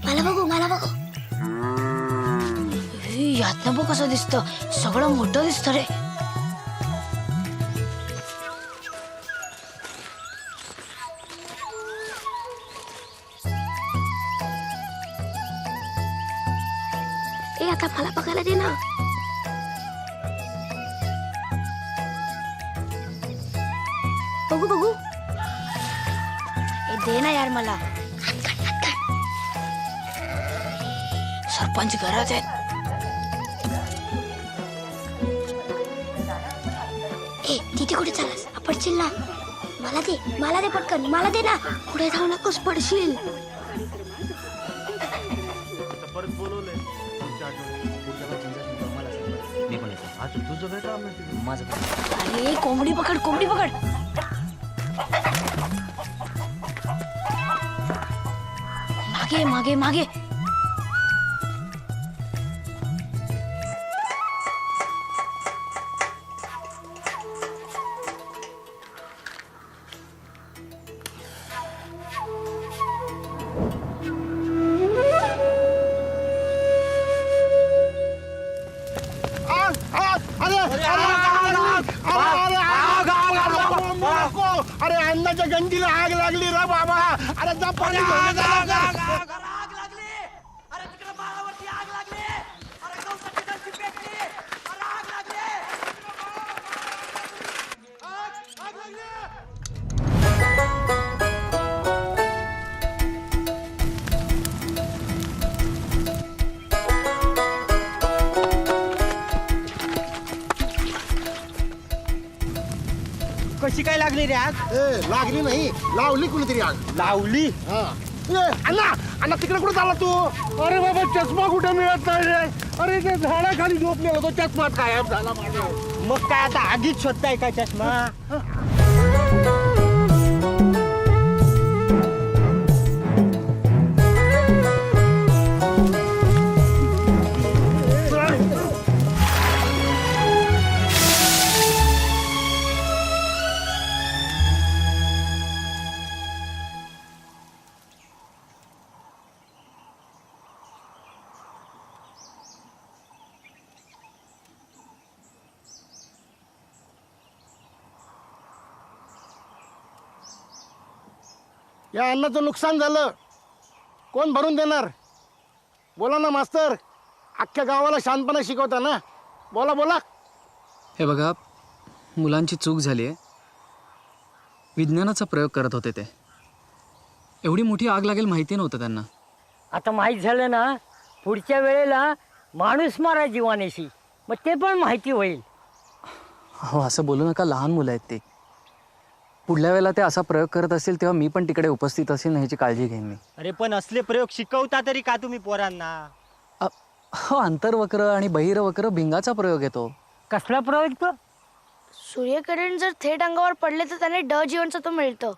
मला बघू यातनं बघ कसं दिसतं, सगळं मोठं दिसतं रे. ए आता मला बघायला दे ना. बघू बघू. ए दे ना यार मला. सरपंच घरात आहेत. ए तिथे कुठे चाललास? पडशील ना. मला दे पटकन, मला दे ना. पुढे जाऊ नकोस, पडशील. अरे कोंबडी पकड, कोंबडी पकड. मागे मागे मागे. अरे अन्नाच्या गंजीला आग लागली रे बाबा. अरे जा पाणी घेऊन जा. आग लागली. अरे तिकडे माळावरती आग लागली. अरे गवताची गंजी पेटली. अरे आग लागली. आग लागली. कशी काय लागली रे आग? लागली नाही, लावली कुणीतरी आग. लावली. अण्णा अण्णा तिकडे कुठे चालला तू? अरे बाबा चष्मा कुठे मिळत नाही रे. अरे ते झाडाखाली झोपलेला तो चष्मा गायब झाला माझा. मग काय आता आगीच शोधताय का चष्मा? या अन्नाचं नुकसान झालं, कोण भरून देणार? बोला ना मास्तर, अख्ख्या गावाला शांतपणे शिकवता ना. बोला बोला. हे बघा, मुलांची चूक झाली आहे. विज्ञानाचा प्रयोग करत होते ते. एवढी मोठी आग लागेल माहिती नव्हतं त्यांना. आता माहीत झालं ना, पुढच्या वेळेला माणूस मारा जीवानेशी, मग ते पण माहिती होईल. हो असं बोलू नका, लहान मुलं आहेत ते. पुढल्या वेळेला ते असा प्रयोग करत असतील तेव्हा मी पण तिकडे उपस्थित असेल ना, ह्याची काळजी घेईन मी. अरे पण असले प्रयोग शिकवता तरी का तुम्ही पोरांना? हो, अंतर्वक्र आणि बहिर्वक्र भिंगाचा प्रयोग येतो. कसला प्रयोग तो? सूर्यकिरण जर थेट अंगावर पडले तर त्याने ड जीवनसत्व मिळतं,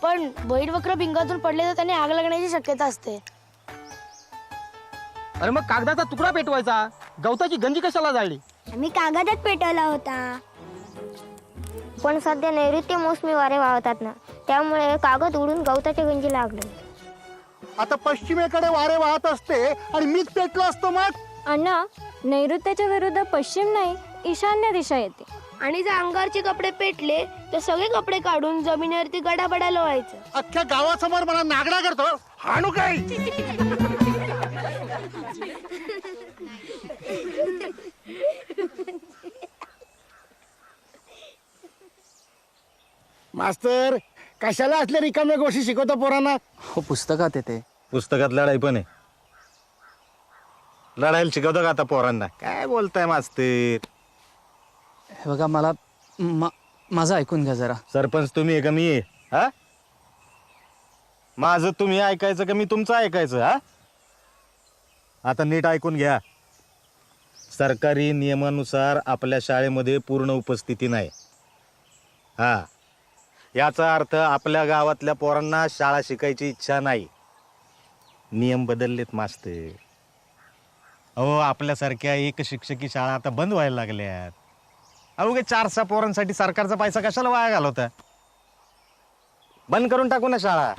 पण बहिर्वक्र भिंगातून पडले तर त्याने आग लागण्याची शक्यता असते. अरे मग कागदाचा तुकडा पेटवायचा, गवताची गंजी कशाला जाळली? आम्ही कागदात पेटवला होता, पण सध्या नैऋत्य मोसमी वारे वाहतात ना, त्यामुळे कागद उडून गवताच्या गंजी लागले. आता पश्चिमेकडे वारे वाहत असते आणि मीच पेटलो असतो मग. अण्णा, नैऋत्याच्या विरुद्ध पश्चिम नाही, ईशान्य दिशा येते. आणि जर अंगारचे कपडे पेटले तर सगळे कपडे काढून जमिनीवरती गडाबडा लोळायचं. अख्ख्या गावासमोर मला नागडा करतो, हाणू काय? मास्तर, कशाला असल्या रिकाम्या गोष्टी शिकवता पोरांना? हो, पुस्तकात येते. पुस्तकात लढाई पण आहे. लढायला शिकवतो का आता पोरांना? काय बोलताय मास्तर? हे बघा, मला माझं ऐकून घ्या जरा. सरपंच तुम्ही आहे का मी आहे? हा, माझं तुम्ही ऐकायचं का मी तुमचं ऐकायचं? हा, आता नीट ऐकून घ्या. सरकारी नियमानुसार आपल्या शाळेमध्ये पूर्ण उपस्थिती नाही. हा, याचा अर्थ आपल्या गावातल्या पोरांना शाळा शिकायची इच्छा नाही. नियम बदललेत मास्तर. अहो आपल्यासारख्या एक शिक्षकी शाळा आता बंद व्हायला लागल्यात. अवघे 4-6 पोरांसाठी सरकारचा पैसा कशाला वाया घालवता? बंद करून टाकू ना शाळा.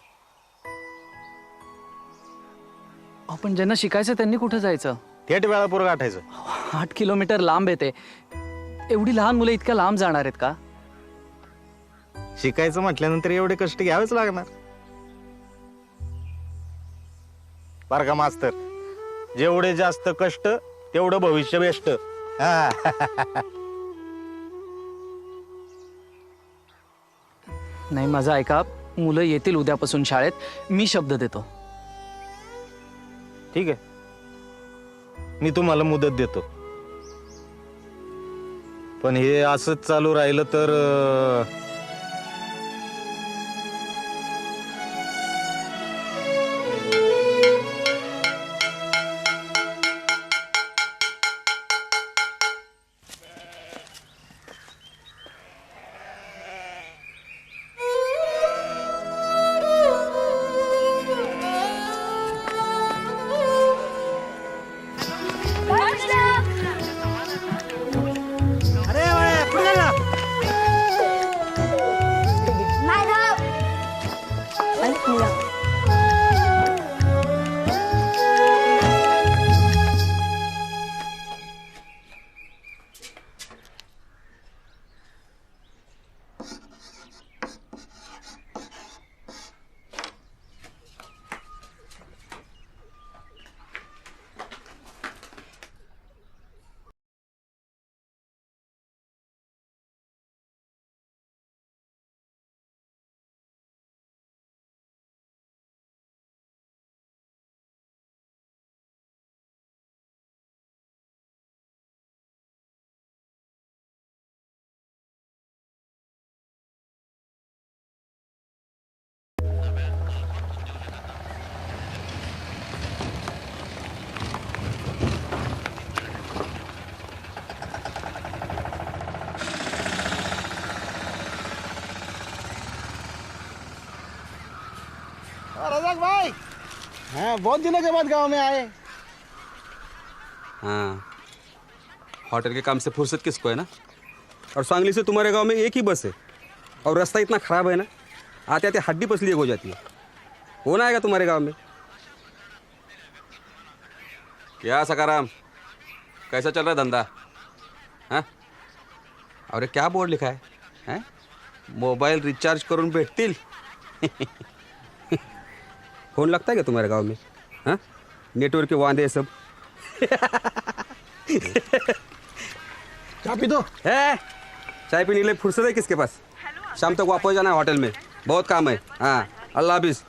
आपण ज्यांना शिकायचं त्यांनी कुठं जायचं? थेट वेळापूर गाठायचं. 8 किलोमीटर लांब येते. एवढी लहान मुलं इतक्या लांब जाणार आहेत का? शिकायचं म्हटल्यानंतर एवढे कष्ट घ्यावेच लागणार. बरं का मास्तर, जेवढे जास्त कष्ट तेवढं भविष्य बेस्ट. नाही माझं ऐका, मुलं येतील उद्यापासून शाळेत. मी शब्द देतो. ठीक आहे, मी तुम्हाला मुदत देतो. पण हे असंच चालू राहिलं तर रजाक भाई, हाँ बहुत दिनों के बाद गांव में आए. हाँ, होटल के काम से फुर्सत किसको है ना. और सांगली से तुम्हारे गांव में एक ही बस है और रास्ता इतना ख़राब है ना, आते आते हड्डी पसली एक हो जाती है. कौन आएगा तुम्हारे गांव में? क्या सकाराम, कैसा चल रहा है धंधा? हाँ, और ये क्या बोर्ड लिखा है? हैं? मोबाइल रिचार्ज करून भेटतील. फोन लगता है क्या तुम्हारे गांव में? हाँ, नेटवर्क के वांदे सब. चाय पी दो. चाय पीने के लिए फुर्सत है किसके पास? शाम तक वापस जाना है होटल में, बहुत काम है. हाँ, अल्लाह हाफिज.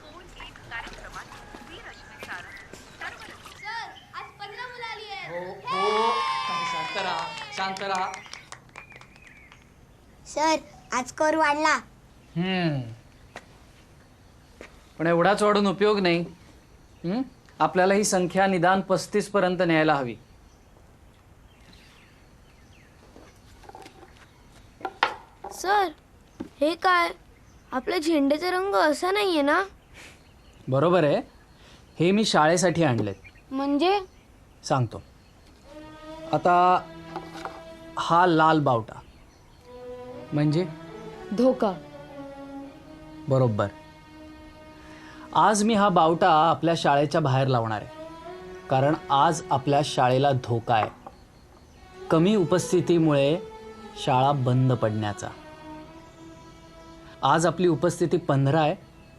शांत राहा. सर आज कर वाढला. पण एवढाच वाढून उपयोग नाही. आपल्याला ही संख्या निदान 35 पर्यंत न्यायला हवी. सर हे काय, आपल्या झेंड्याचा रंग असा नाहीये ना? बरोबर आहे. हे मी शाळेसाठी आणलेत. म्हणजे सांगतो. आता हा लाल बावटा म्हणजे धोका. बरोबर. आज मी हा बावटा आपल्या शाळेच्या बाहेर लावणार आहे, कारण आज आपल्या शाळेला धोका आहे. कमी उपस्थितीमुळे शाळा बंद पडण्याचा. आज आपली उपस्थिती 15 आहे,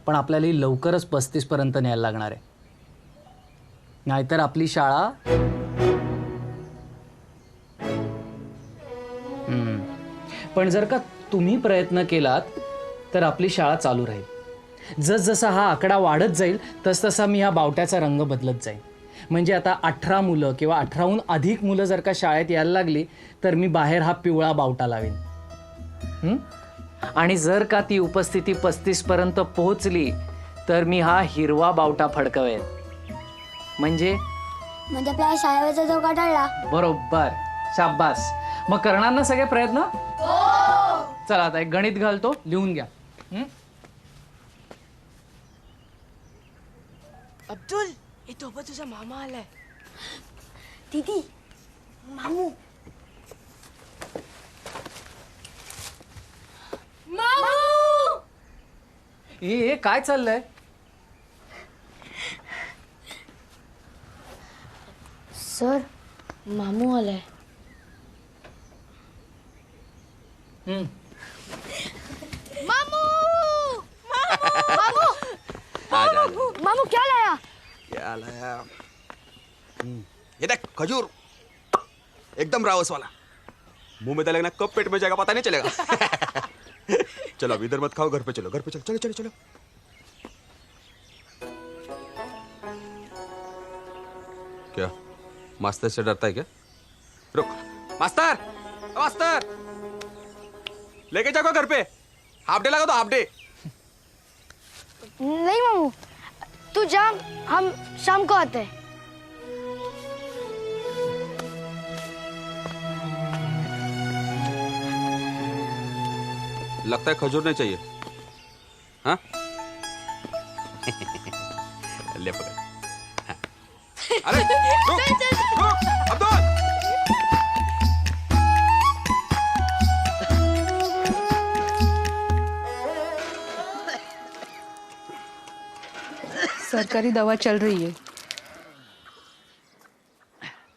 पण आपल्याला ही लवकरच 35 पर्यंत न्यायला लागणार आहे. नाहीतर आपली शाळा पण जर का तुम्ही प्रयत्न केलात तर आपली शाळा चालू राहील. जसजसा हा आकडा वाढत जाईल तसतसा मी हा बावट्याचा रंग बदलत जाईल. म्हणजे आता 18 मुलं किंवा 18हून अधिक मुलं जर का शाळेत यायला लागली तर मी बाहेर हा पिवळा बावटा लावेन. आणि जर का ती उपस्थिती 35 पर्यंत पोहोचली तर मी हा हिरवा बावटा फडकवेन. म्हणजे आपल्या शाळेचा धोका टळला. बरोबर. शाबास. मग करणार ना सगळे प्रयत्न? चला आता एक गणित घालतो, लिहून घ्या. अब्दुल, हे तो तुझा मामा आलाय. दीदी मामू ए काय चाललंय? सर मामू आलाय. मामू क्या लाया? क्या लाया? ये देख खजूर, एकदम रावस वाला. मुंह में डालेगा ना कब पेट में जाएगा पता नहीं चलेगा. चलो अब इधर मत खाओ, घर पे चलो, घर पे चलो, चलो चलो चलो. क्या मास्टर से डरता है क्या? रुक मास्टर, मास्टर लेके जाओ घर पे. हाफ डे लगा दो, हाफ डे. नहीं मामू तू जा, हम शाम को आते हैं. लगता है खजूर नहीं चाहिए. हाँ ले पकड़. हाँ. अरे रुक रुक अब्दुल. सरकारी दवा चल रही है,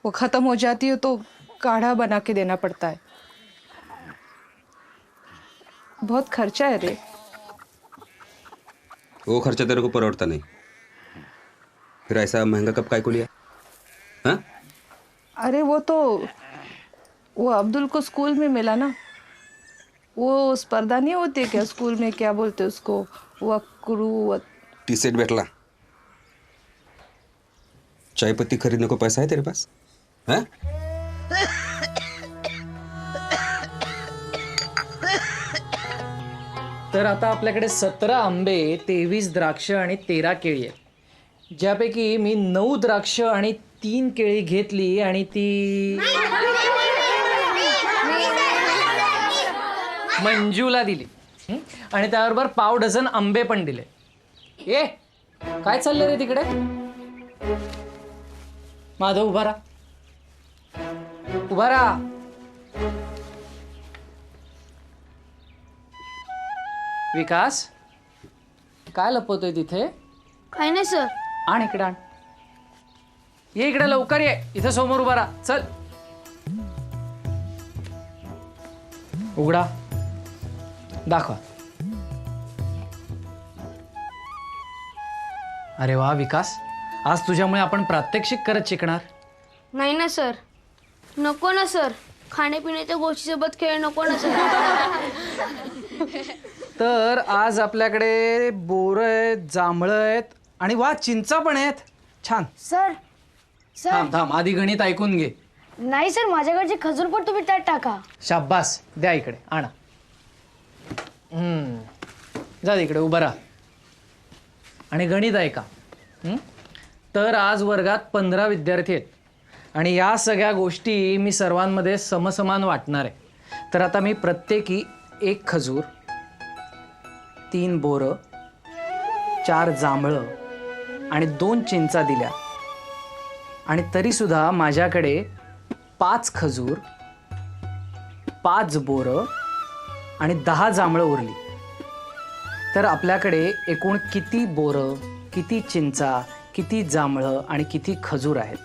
वो खत्म हो जाती है तो काढ़ा बना के देना पड़ता है. बहुत खर्चा है रे. वो खर्चा तेरे को परवड़ता नहीं. फिर ऐसा महंगा कब काय को लिया? हाँ अरे वो अब्दुल को स्कूल में मिला ना. वो स्पर्धा नहीं होती क्या स्कूल में, क्या बोलते उसको, वक्रू टी सेट बैठला. चाय पत्ती खरीदने को पैसा है तेरे पास? हाँ तर आता आपल्याकडे 17 आंबे, 23 द्राक्ष आणि 13 केळी आहेत, ज्यापैकी मी 9 द्राक्ष आणि 3 केळी घेतली आणि ती मंजूला दिली. आणि त्याबरोबर पाव डझन आंबे पण दिले. ए काय चाललंय रे तिकडे? माधव उभा राहा, उभा राहा. विकास काय लपवतोय तिथे? काही नाही सर. आण इकडे आण. ये इकडे लवकर ये, इथे समोर उभा राहा. चल उघडा, दाखवा. अरे वा विकास, आज तुझ्यामुळे आपण प्रात्यक्षिक करत शिकणार. नाही ना सर, नको ना सर, खाण्यापिण्याच्या गोष्टीसोबत खेळ नको ना सर. तर आज आपल्याकडे बोरं आहेत, जांभळं आहेत आणि वा चिंचा पण आहेत. छान. सर सर थांब थांब, आधी गणित ऐकून घे. नाही सर, माझ्याकडचे खजूर पण तुम्ही त्यात टाका. शाब्बास, द्या इकडे, आणा. जा इकडे उभा राहा आणि गणित ऐका. तर आज वर्गात 15 विद्यार्थी आहेत आणि या सगळ्या गोष्टी मी सर्वांमध्ये समसमान वाटणार आहे. तर आता मी प्रत्येकी 1 खजूर, 3 बोरं, 4 जांभळं आणि 2 चिंचा दिल्या. आणि तरीसुद्धा माझ्याकडे 5 खजूर, 5 बोरं आणि 10 जांभळं उरली. तर आपल्याकडे एकूण किती बोरं, किती चिंचा, किती जांभळं आणि किती खजूर आहेत?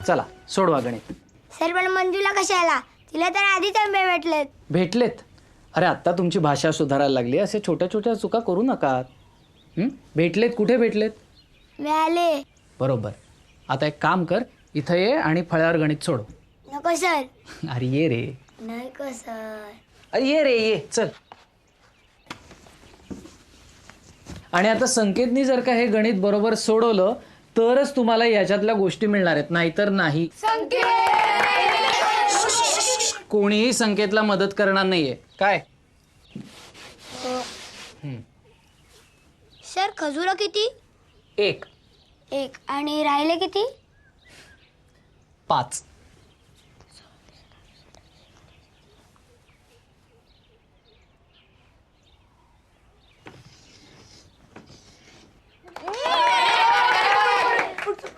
चला सोडवा गणित. सर पण मंजूला कशाला? तिला तर आधीच आंबे भेटलेत. भेटलेत? अरे आत्ता तुमची भाषा सुधारायला लागली, असे छोट्या छोट्या चुका करू नका. भेटलेत? कुठे भेटलेत? मिळाले. बरोबर. आता एक काम कर, इथं ये आणि फळ्यावर गणित सोडव. नको सर. अरे ये रे. नको सर. अरे ये रे, ये चल. आणि आता संकेतनी जर का हे गणित बरोबर सोडवलं तरच तुम्हाला याच्यातल्या गोष्टी मिळणार आहेत, नाहीतर नाही. कोणीही संकेतला मदत करणार नाहीये. काय? सर खजूर किती? 1. आणि राहिले किती? 5.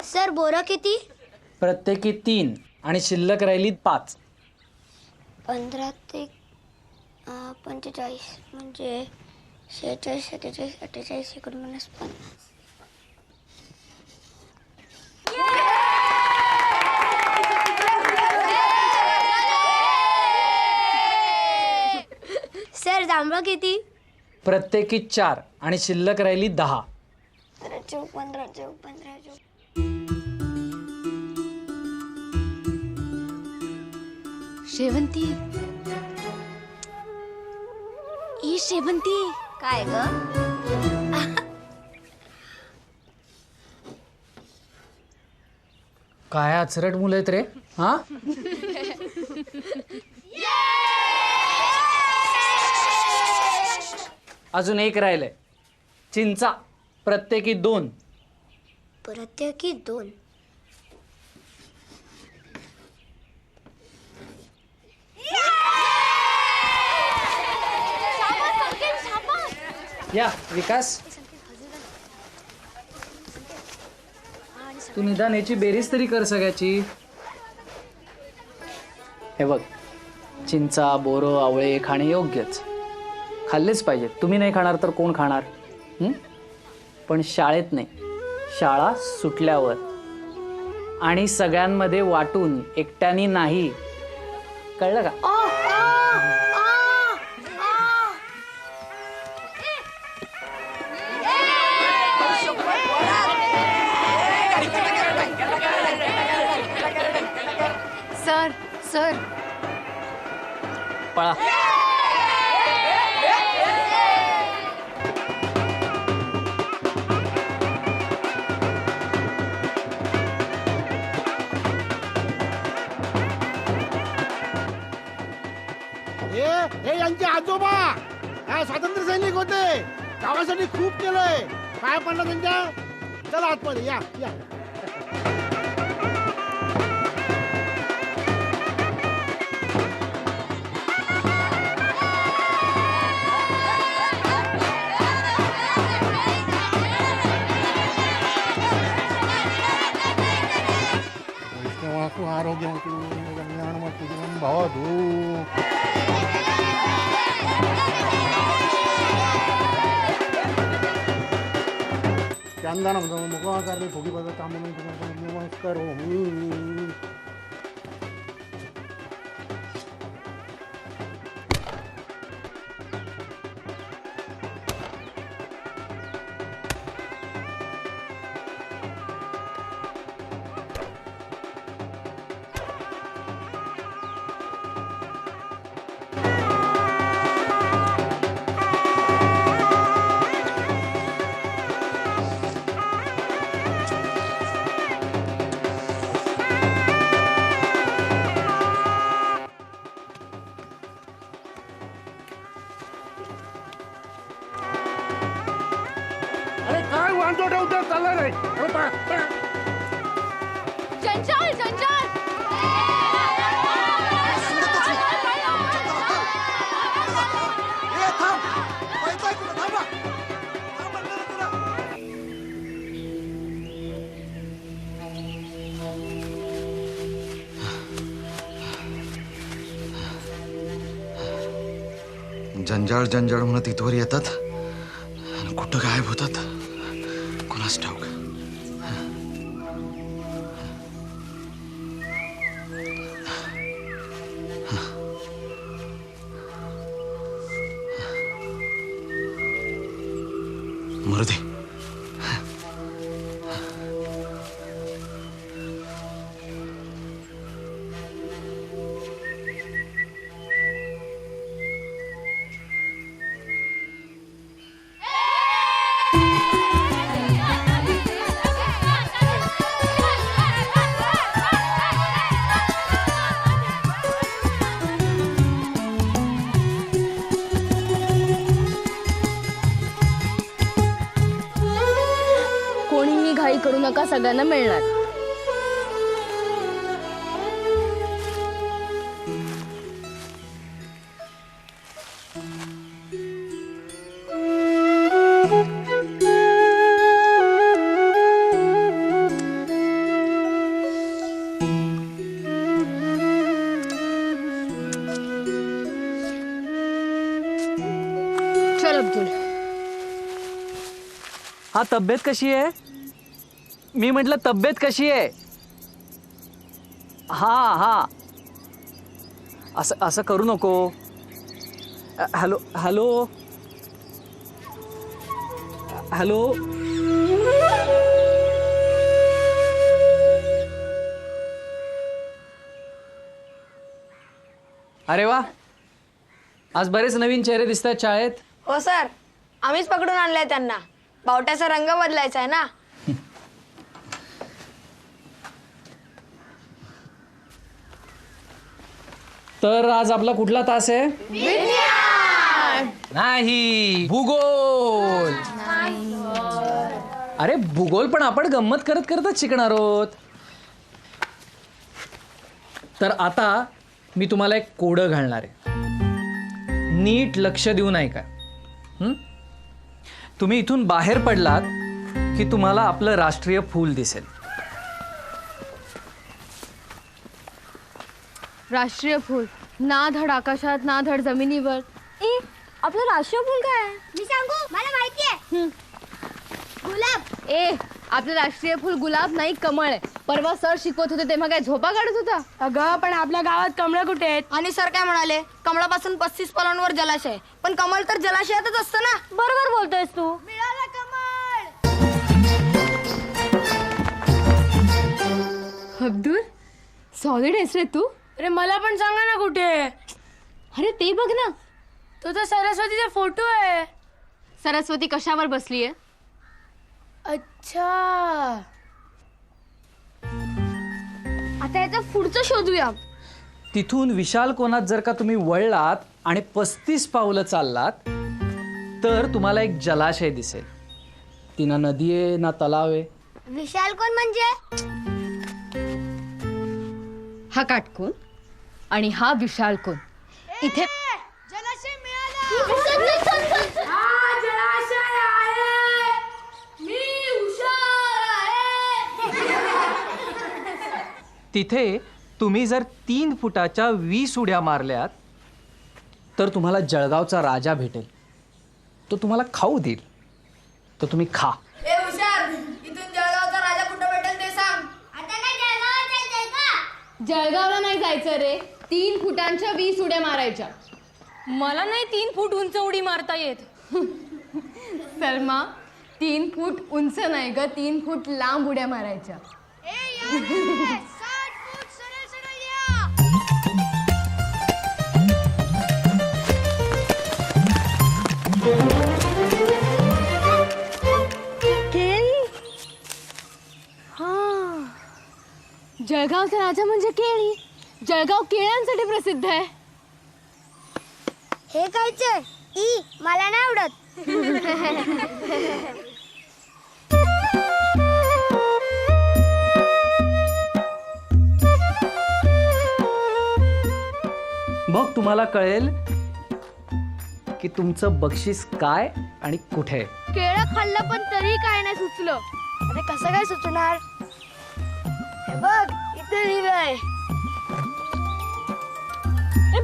सर बोरं किती? प्रत्येकी 3. आणि शिल्लक राहिली 5. 15 ते 45 म्हणजे 46, 47, 48, 49, 50. सर जांभळं किती? प्रत्येकी 4 आणि शिल्लक राहिली 10. 15. शेवंती ई शेवंती काय ग? काय अचरट मुलं आहेत रे हा. अजून एक राहिलंय. चिंचा प्रत्येकी 2. प्रत्येकी 2. या विकास, तू निदान याची बेरीज तरी कर सगळ्याची. हे बघ, चिंचा, बोरं, आवळे खाणे योग्यच, खाल्लेच पाहिजेत. तुम्ही नाही खाणार तर कोण खाणार? पण शाळेत नाही, शाळा सुटल्यावर आणि सगळ्यांमध्ये वाटून, एकट्याने नाही. कळलं का? सर सर पळा. हे यांचे आजोबा स्वातंत्र्य सैनिक होते, गावासाठी खूप केलंय. काय पडलं त्यांच्या? चला आतमध्ये या या. आरोग्य भावा तू चंदन मुखाकारली फुगी बघत नमस्कार हो. जंजाळ जंजाळ म्हणत इथवर येतात आणि कुठं गायब होतात कोणास ठाऊक. मरू दे. कोणीही घाई करू नका, सगळ्यांना मिळणार. हा तब्येत कशी आहे? मी म्हटलं तब्येत कशी आहे? हा असं असं करू नको. Hello hello hello. अरे वा, आज बरेच नवीन चेहरे दिसत आहेत शाळेत. हो सर, आम्हीच पकडून आणलाय त्यांना. बावट्याचा रंग बदलायचा आहे ना. तर आज आपला कुठला तास आहे? नाही, भूगोल. अरे भूगोल पण आपण गंमत करत करतच शिकणार आहोत. तर आता मी तुम्हाला एक कोडं घालणार आहे. नीट लक्ष देऊन ऐका. तुम्ही इथून बाहेर पडलात की तुम्हाला आपलं राष्ट्रीय फूल दिसेल. राष्ट्रीय फूल ना धड आकाशात ना धड जमिनीवर. ए आपलं राष्ट्रीय फूल काय आहे? मी सांगू, मला माहिती आहे. गुलाब. ए आपलं राष्ट्रीय फूल गुलाब नाही, कमळ आहे. परवा सर शिकवत होते तेव्हा काय झोपा काढत होता? अगं पण आपल्या गावात कमळं कुठे आहेत? आणि सर काय म्हणाले, कमळापासून 35 पावलांवर जलाशय. पण कमळ तर जलाशयातच असतं ना. बरोबर बोलतोयस तू. मिळाला कमळ. अब्दुल, सॉलिड आहेस रे तू. अरे मला पण सांगा ना कुठे आहे? अरे ते बघ ना, तो तर सरस्वतीचा फोटो आहे. सरस्वती कशावर बसलीये? अच्छा, आता याचं पुढचं शोधूया. तिथून विशाल कोणात जर का तुम्ही वळलात आणि 35 पावलं चाललात तर तुम्हाला एक जलाशय दिसेल. ती ना नदी आहे ना तलाव आहे. विशाल कोण म्हणजे? हा काटकोन आणि हा विशाल कोण. इथे जलाशय मिळाला. हा जलाशय आहे. मी हुशार आहे. तिथे तुम्ही जर 3 फुटाच्या 20 उड्या मारल्यात तर तुम्हाला जळगावचा राजा भेटेल. तो तुम्हाला खाऊ देईल. तर तुम्ही खा. ए हुशार, इथून जळगावचा राजा कुठं भेटेल ते सांग. आता काय जळगावात जायचंय का? जळगावला नाही जायचं रे. 3 फुटांच्या 20 उड्या मारायच्या. मला नाही 3 फूट उंच उडी मारता येत. सलमा, 3 फूट उंच नाही ग, 3 फूट लांब उड्या मारायच्या. जळगावचा राजा म्हणजे केळी. जळगाव केळ्यांसाठी प्रसिद्ध आहे. हे खायचंय? मला नाही आवडत. मग तुम्हाला कळेल की तुमचं बक्षीस काय आणि कुठे आहे. केळं खाल्लं पण तरी काय नाही सुचलं. अरे कसं काय सुचणार? हे बघ इथे लिहिलंय.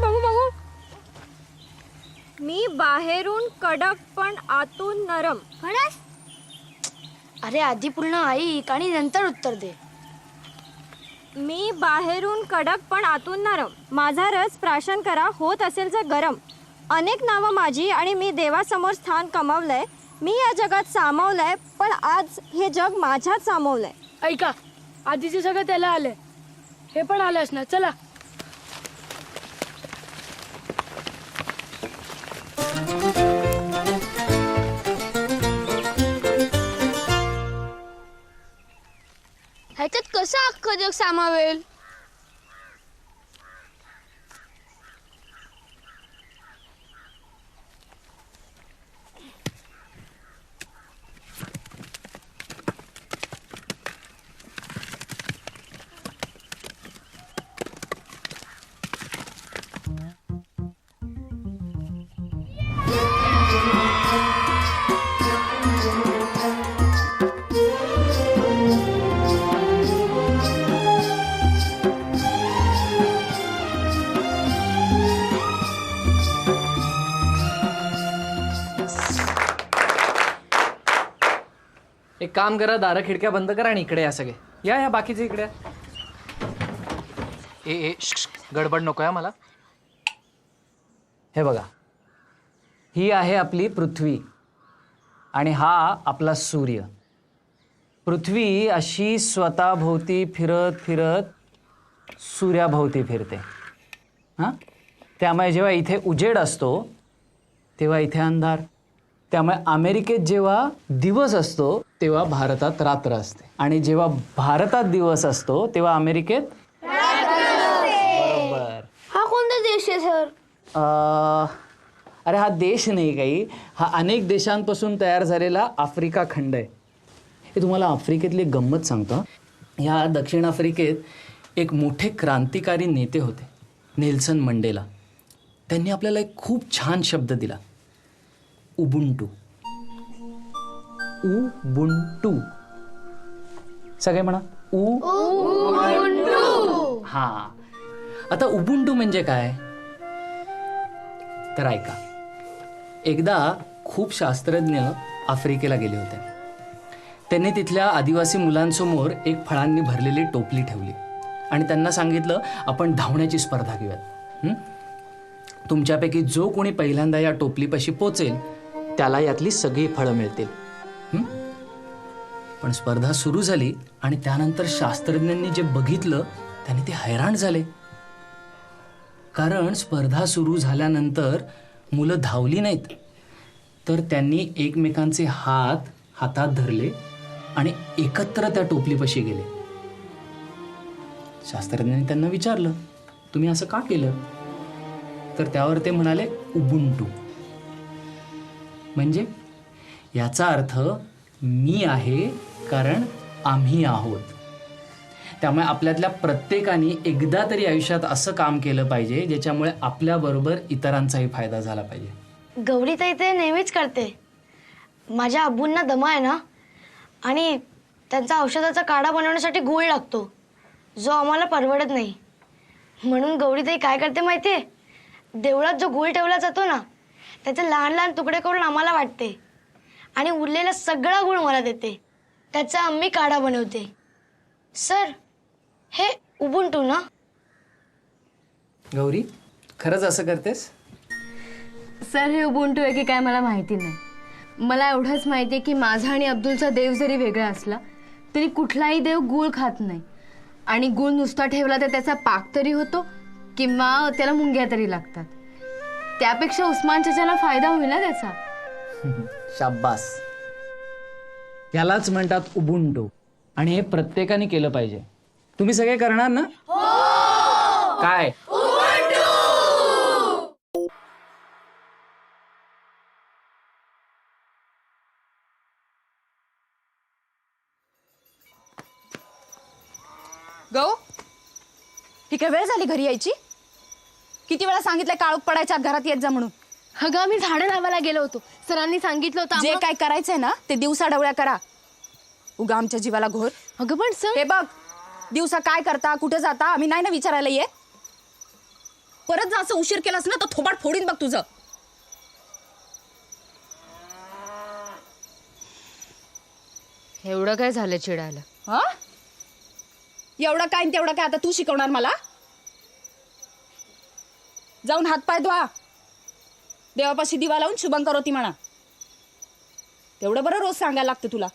बघू बघू. मी बाहेरून कडक पण आतून नरम. खरंच? अरे आधी पूर्ण ऐक आणि नंतर उत्तर दे. मी बाहेरून कडक पण आतून नरम. माझा रस प्राशन करा, होत असेल जर गरम. अनेक नावं माझी आणि मी देवासमोर स्थान कमावलंय. मी या जगात सामावलंय पण आज हे जग माझ्यात सामावलंय. ऐका, आधीचे सगळं त्याला आलंय. हे पण आलंच ना. चला. ह्याच्यात कसं अख्खं जग सामावेल? एक काम करा, दारं खिडक्या बंद करा आणि इकडे या सगळे. या बाकीचे इकडे या. गडबड नको आहे मला. हे बघा, ही आहे आपली पृथ्वी आणि हा आपला सूर्य. पृथ्वी अशी स्वतःभोवती फिरत फिरत सूर्याभोवती फिरते. हां, त्यामुळे जेव्हा इथे उजेड असतो तेव्हा इथे अंधार. त्यामुळे अमेरिकेत जेव्हा दिवस असतो तेव्हा भारतात रात्र असते आणि जेव्हा भारतात दिवस असतो तेव्हा अमेरिकेत बरोबर. हा कोणता देश आहे सर? अरे हा देश नाही काही, हा अनेक देशांपासून तयार झालेला आफ्रिका खंड आहे. हे तुम्हाला आफ्रिकेतली गंमत सांगतो. ह्या दक्षिण आफ्रिकेत एक मोठे क्रांतिकारी नेते होते, नेल्सन मंडेला. त्यांनी आपल्याला एक खूप छान शब्द दिला, उबुंटू. उबुंटू. सगळे म्हणा उबुंटू. हां, आता उबुंटू म्हणजे काय तर ऐका. एकदा खूप शास्त्रज्ञ आफ्रिकेला गेले होते. त्यांनी तिथल्या आदिवासी मुलांसमोर एक फळांनी भरलेली टोपली ठेवली आणि त्यांना सांगितलं, आपण धावण्याची स्पर्धा घेऊयात. तुमच्यापैकी जो कोणी पहिल्यांदा या टोपलीपाशी पोचेल त्याला यातली सगळी फळं मिळतील. पण स्पर्धा सुरू झाली आणि त्यानंतर शास्त्रज्ञांनी जे बघितलं त्याने ते हैराण झाले. कारण स्पर्धा सुरू झाल्यानंतर मुलं धावली नाहीत, तर त्यांनी एकमेकांचे हातात धरले आणि एकत्र त्या टोपलीपाशी गेले. शास्त्रज्ञांनी त्यांना विचारलं, तुम्ही असं का केलं? तर त्यावर ते म्हणाले, उबुंटू. म्हणजे याचा अर्थ मी आहे कारण आम्ही आहोत. त्यामुळे आपल्यातल्या प्रत्येकाने एकदा तरी आयुष्यात असं काम केलं पाहिजे ज्याच्यामुळे आपल्याबरोबर इतरांचाही फायदा झाला पाहिजे. गौरी ताई ते नेहमीच करते. माझ्या आबूंना दमा आहे ना, आणि त्यांचा औषधाचा काढा बनवण्यासाठी गूळ लागतो, जो आम्हाला परवडत नाही. म्हणून गौरी ताई काय करते माहितीये, देवळात जो गूळ ठेवला जातो ना त्याचे लहान लहान तुकडे करून आम्हाला वाटते आणि उरलेला सगळा गूळ मला देते. त्याचा आम्ही काढा बनवते. सर, हे उबुंटू ना? गौरी, खरंच असं करतेस? सर, हे उबुंटू आहे की काय मला माहिती नाही. मला एवढंच माहिती आहे की माझा आणि अब्दुलचा देव जरी वेगळा असला तरी कुठलाही देव गूळ खात नाही. आणि गूळ नुसता ठेवला तर त्याचा पाक तरी होतो किंवा त्याला मुंग्या तरी लागतात. त्यापेक्षा उस्मान चाचाला फायदा होईल ना त्याचा. शाब्बास. यालाच म्हणतात उबुंटू आणि हे प्रत्येकाने केलं पाहिजे. तुम्ही सगळे करणार ना? काय? गौ, ही काय वेळ झाली घरी यायची? किती वेळा सांगितलं काळोख पडायच्या आत घरात येत जा म्हणून. अगं, मी झाडं लावायला गेलो होतो. सरांनी सांगितलं होतं जे काय करायचंय ना ते दिवसा डवळ्या करा. उगा आमच्या जीवाला घोर. अगं पण सर, हे बघ, दिवसा काय करता, कुठे जाता, आम्ही नाही ना विचारायला येत. परत जर असं उशीर केलास ना तर थोबाड फोडीन बघ तुझं. एवढं काय झालं चिडायला? हा, एवढं काय तेवढं काय आता तू शिकवणार मला? जाऊन हातपाय धुवा, देवापाशी दिवा लावून शुभंकर होती म्हणा. तेवढं बरं रोज सांगायला लागतं तुला.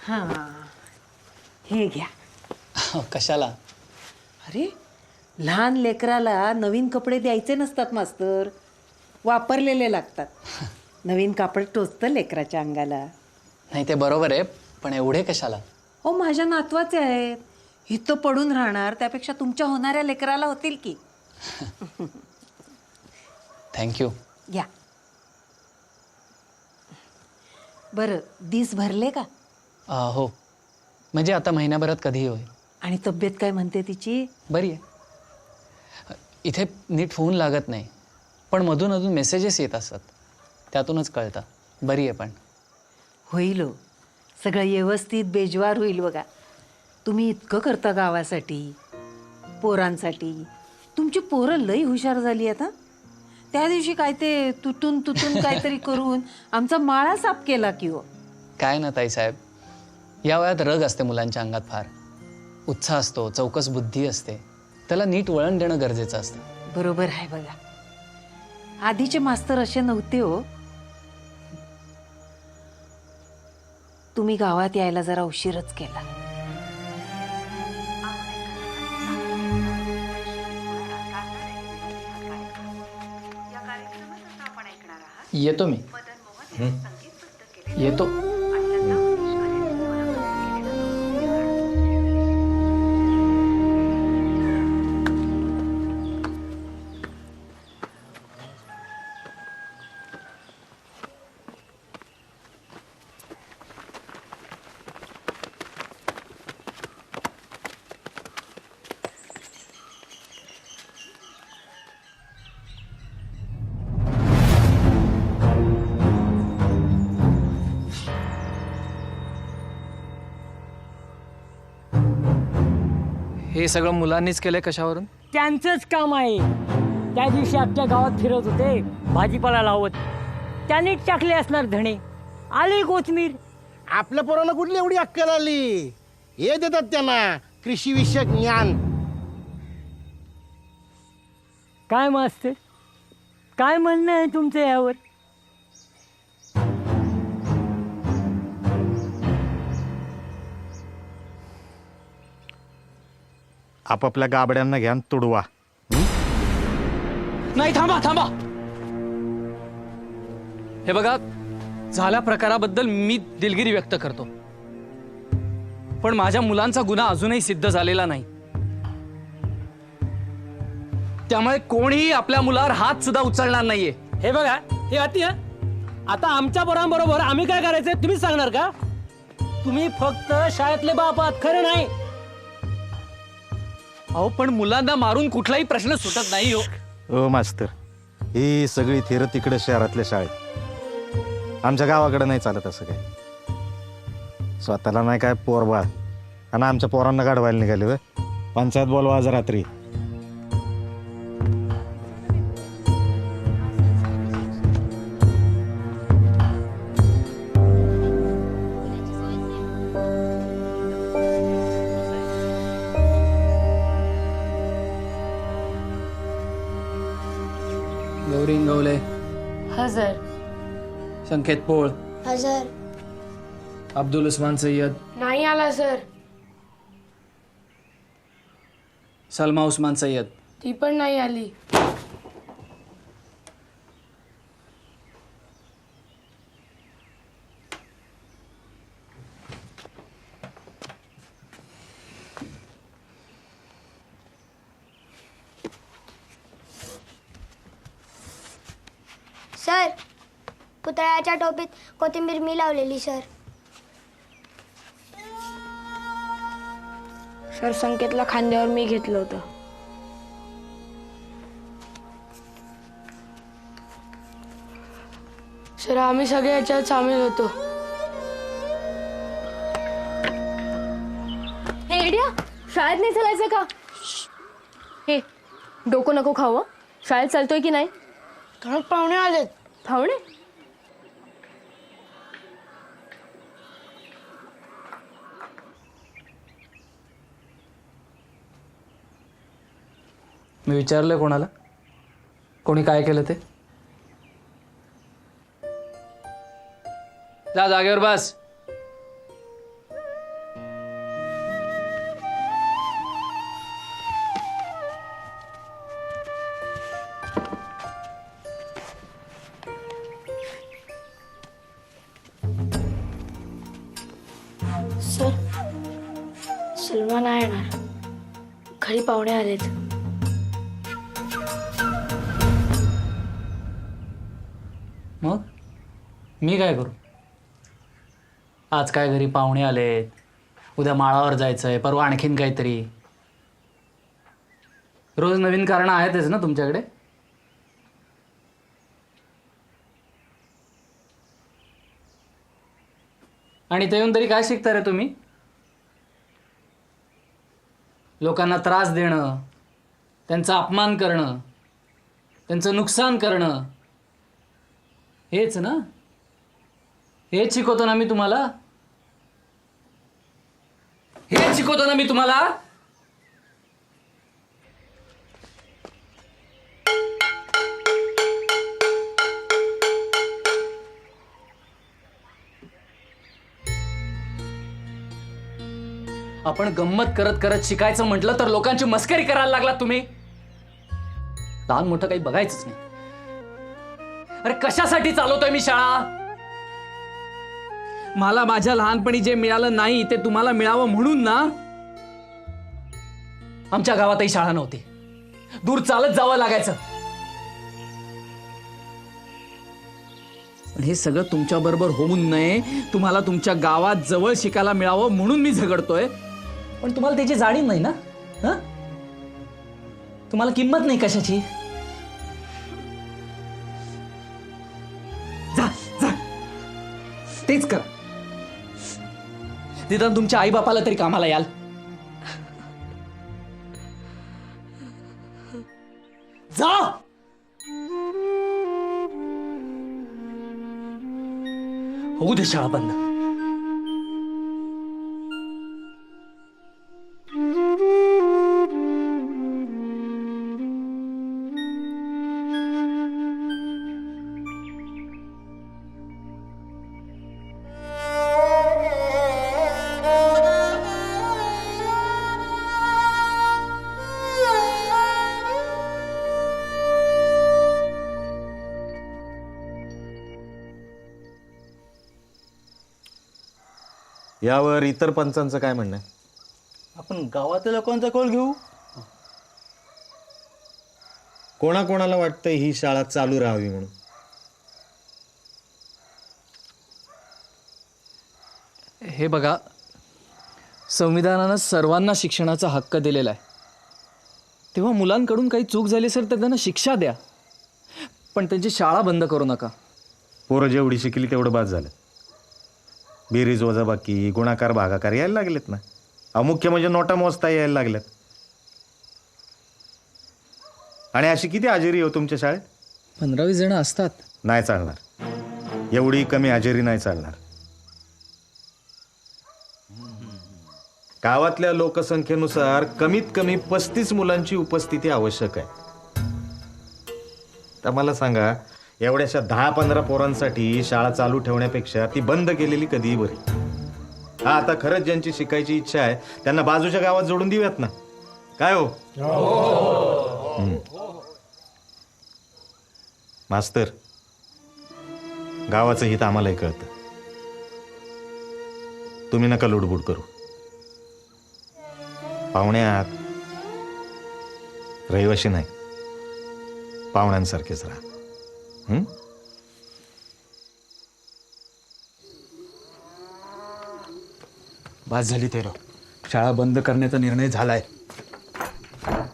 हा, हे घ्या. कशाला? अरे, लहान लेकराला नवीन कपडे द्यायचे नसतात मास्तर, वापरलेले लागतात. नवीन कापड टोचतं लेकराच्या अंगाला. नाही, ते बरोबर आहे, पण एवढे कशाला? हो, माझ्या नातवाचे आहेत. इथं पडून राहणार त्यापेक्षा तुमच्या होणाऱ्या लेकराला होतील की. थँक्यू. घ्या. बरं, दिस भरले का? हो, म्हणजे आता महिन्याभरात कधीही होईल. आणि तब्येत काय म्हणते तिची? बरी आहे. इथे नीट फोन लागत नाही, पण मधून अधून मेसेजेस येत असतात, त्यातूनच कळतं. बरी आहे. पण होईल हो, सगळं व्यवस्थित बेजवार होईल बघा. तुम्ही इतकं करता गावासाठी, पोरांसाठी. तुमची पोरं लई हुशार झाली आता. त्या दिवशी काय ते तुटून काहीतरी करून आमचा माळा साफ केला की हो. काय ना ताईसाहेब, या वयात रग असते मुलांच्या अंगात, फार उत्साह असतो, चौकस बुद्धी असते, त्याला नीट वळण देणं गरजेचं असतं. बरोबर आहे बघा. आधीचे मास्तर असे नव्हते हो. तुम्ही गावात यायला जरा उशीरच केला. येतो मी. येतो. हे सगळं मुलांनीच केलंय कशावरून? त्यांचंच काम आहे. त्या दिवशी आपल्या गावात फिरत होते, भाजीपाला लावत, त्यांनीच टाकले असणार धणे. आली कोथमीर. आपल्या पोरांना कुठली एवढी अक्कल आली? हे देतात त्यांना कृषी विषयक ज्ञान. काय मास्तर, काय म्हणणं आहे तुमचं यावर? आपापल्या गाबड्यांना घ्या आणि तुडवा. नाही, थांबा थांबा. हे बघा, झाल्या प्रकाराबद्दल मी दिलगिरी व्यक्त करतो, पण माझ्या मुलांचा गुन्हा अजूनही सिद्ध झालेला नाही. त्यामुळे कोणीही आपल्या मुलावर हात सुद्धा उचलणार नाहीये. हे बघा, हे अति आता आमच्या पोरांबरोबर आम्ही काय करायचंय तुम्हीच सांगणार का? तुम्ही फक्त शाळेतले बाप आहात, खरं नाही. अहो, पण मुलांना मारून कुठलाही प्रश्न सुटत नाही हो. ओ मास्तर, ही सगळी थेर तिकडे शहरातल्या शाळेत. आमच्या गावाकडे नाही चालत असं काय. स्वतःला नाही काय पोरबाळ आणि आमच्या पोरांना गाडवायला निघाले होय. पंचायत बोलवा आज रात्री. गौरी इंगवले, हजर. संकेत पोळ, हजर. अब्दुल उस्मान सय्यद, नाही आला सर. सलमा उस्मान सय्यद, ती पण नाही आली. सर, पुतळ्याच्या टोपीत कोथिंबीर मी लावलेली सर. सर, संकेतला खांद्यावर मी घेतलं होतं. सर, आम्ही सगळे याच्यात सामील होतो. हे इडिया, शाळेत नाही चालायचं का? हे डोकं नको खावं. शाळेत चालतोय की नाही? घरात पाहुणे आलेत. पाहुणे? मी विचारलंय कोणाला, कोणी काय केलं ते? जा जागेवर बस. सर, सलमा नाही येणार. घरी पाहुणे आलेत. मग मी काय करू? आज काय घरी पाहुणे आलेत, उद्या माळावर जायचंय, परवा आणखीन काहीतरी. रोज नवीन कारणं आहेतच ना तुमच्याकडे. आणि ते येऊन तरी काय शिकता रे तुम्ही? लोकांना त्रास देणं, त्यांचा अपमान करणं, त्यांचं नुकसान करणं, हेच ना? हेच शिकवतो ना मी तुम्हाला? हेच शिकवतो ना मी तुम्हाला? आपण गंमत करत करत शिकायचं म्हटलं तर लोकांची मस्करी करायला लागलात तुम्ही. लहान मोठं काही बघायचंच नाही. अरे कशासाठी चालवतोय मी शाळा? मला माझ्या लहानपणी जे मिळालं नाही ते तुम्हाला मिळावं म्हणून ना. आमच्या गावातही शाळा नव्हती, दूर चालत जावं लागायचं. पण हे सगळं तुमच्या बरोबर होऊन नये, तुम्हाला तुमच्या गावात जवळ शिकायला मिळावं म्हणून मी झगडतोय. पण तुम्हाला त्याची जाणीव नाही ना. हं? तुम्हाला किंमत नाही कशाची. जा जा तेच करा. निदान तुमच्या आई बापाला तरी कामाला याल. जा. होऊ दे शाळा बंद. यावर इतर पंचांचं काय म्हणणं आहे? आपण गावातल्या लोकांचा कौल घेऊ. कोणाकोणाला वाटतंय ही शाळा चालू राहावी म्हणून? हे बघा, संविधानानं सर्वांना शिक्षणाचा हक्क दिलेला आहे. तेव्हा मुलांकडून काही चूक झाली असेल तर त्यांना शिक्षा द्या, पण त्यांची शाळा बंद करू नका. पोरं जेवढी शिकली तेवढं बाद झालं. बेरीज वजाबाकी गुणाकार भागाकार यायला लागलेत ना. मुख्य म्हणजे नोटा मोजता यायला लागल्यात. आणि अशी किती हजेरी हो तुमच्या शाळेत? 15-20 जण असतात. नाही चालणार, एवढी कमी हजेरी नाही चालणार. गावातल्या लोकसंख्येनुसार कमीत कमी 35 मुलांची उपस्थिती आवश्यक आहे. तर मला सांगा, एवढ्याशा 10-15 पोरांसाठी शाळा चालू ठेवण्यापेक्षा ती बंद केलेली कधीही बरी. हा, आता खरंच ज्यांची शिकायची इच्छा आहे त्यांना बाजूच्या गावात जोडून देऊयात ना. काय हो? मास्तर, गावाचं हित आम्हालाही कळतं. तुम्ही नका लुडबुड करू. पाहुण्यात रहिवाशी नाही, पाहुण्यांसारखेच राहा. बस झाली तेरो. शाळा बंद करण्याचा निर्णय झालाय.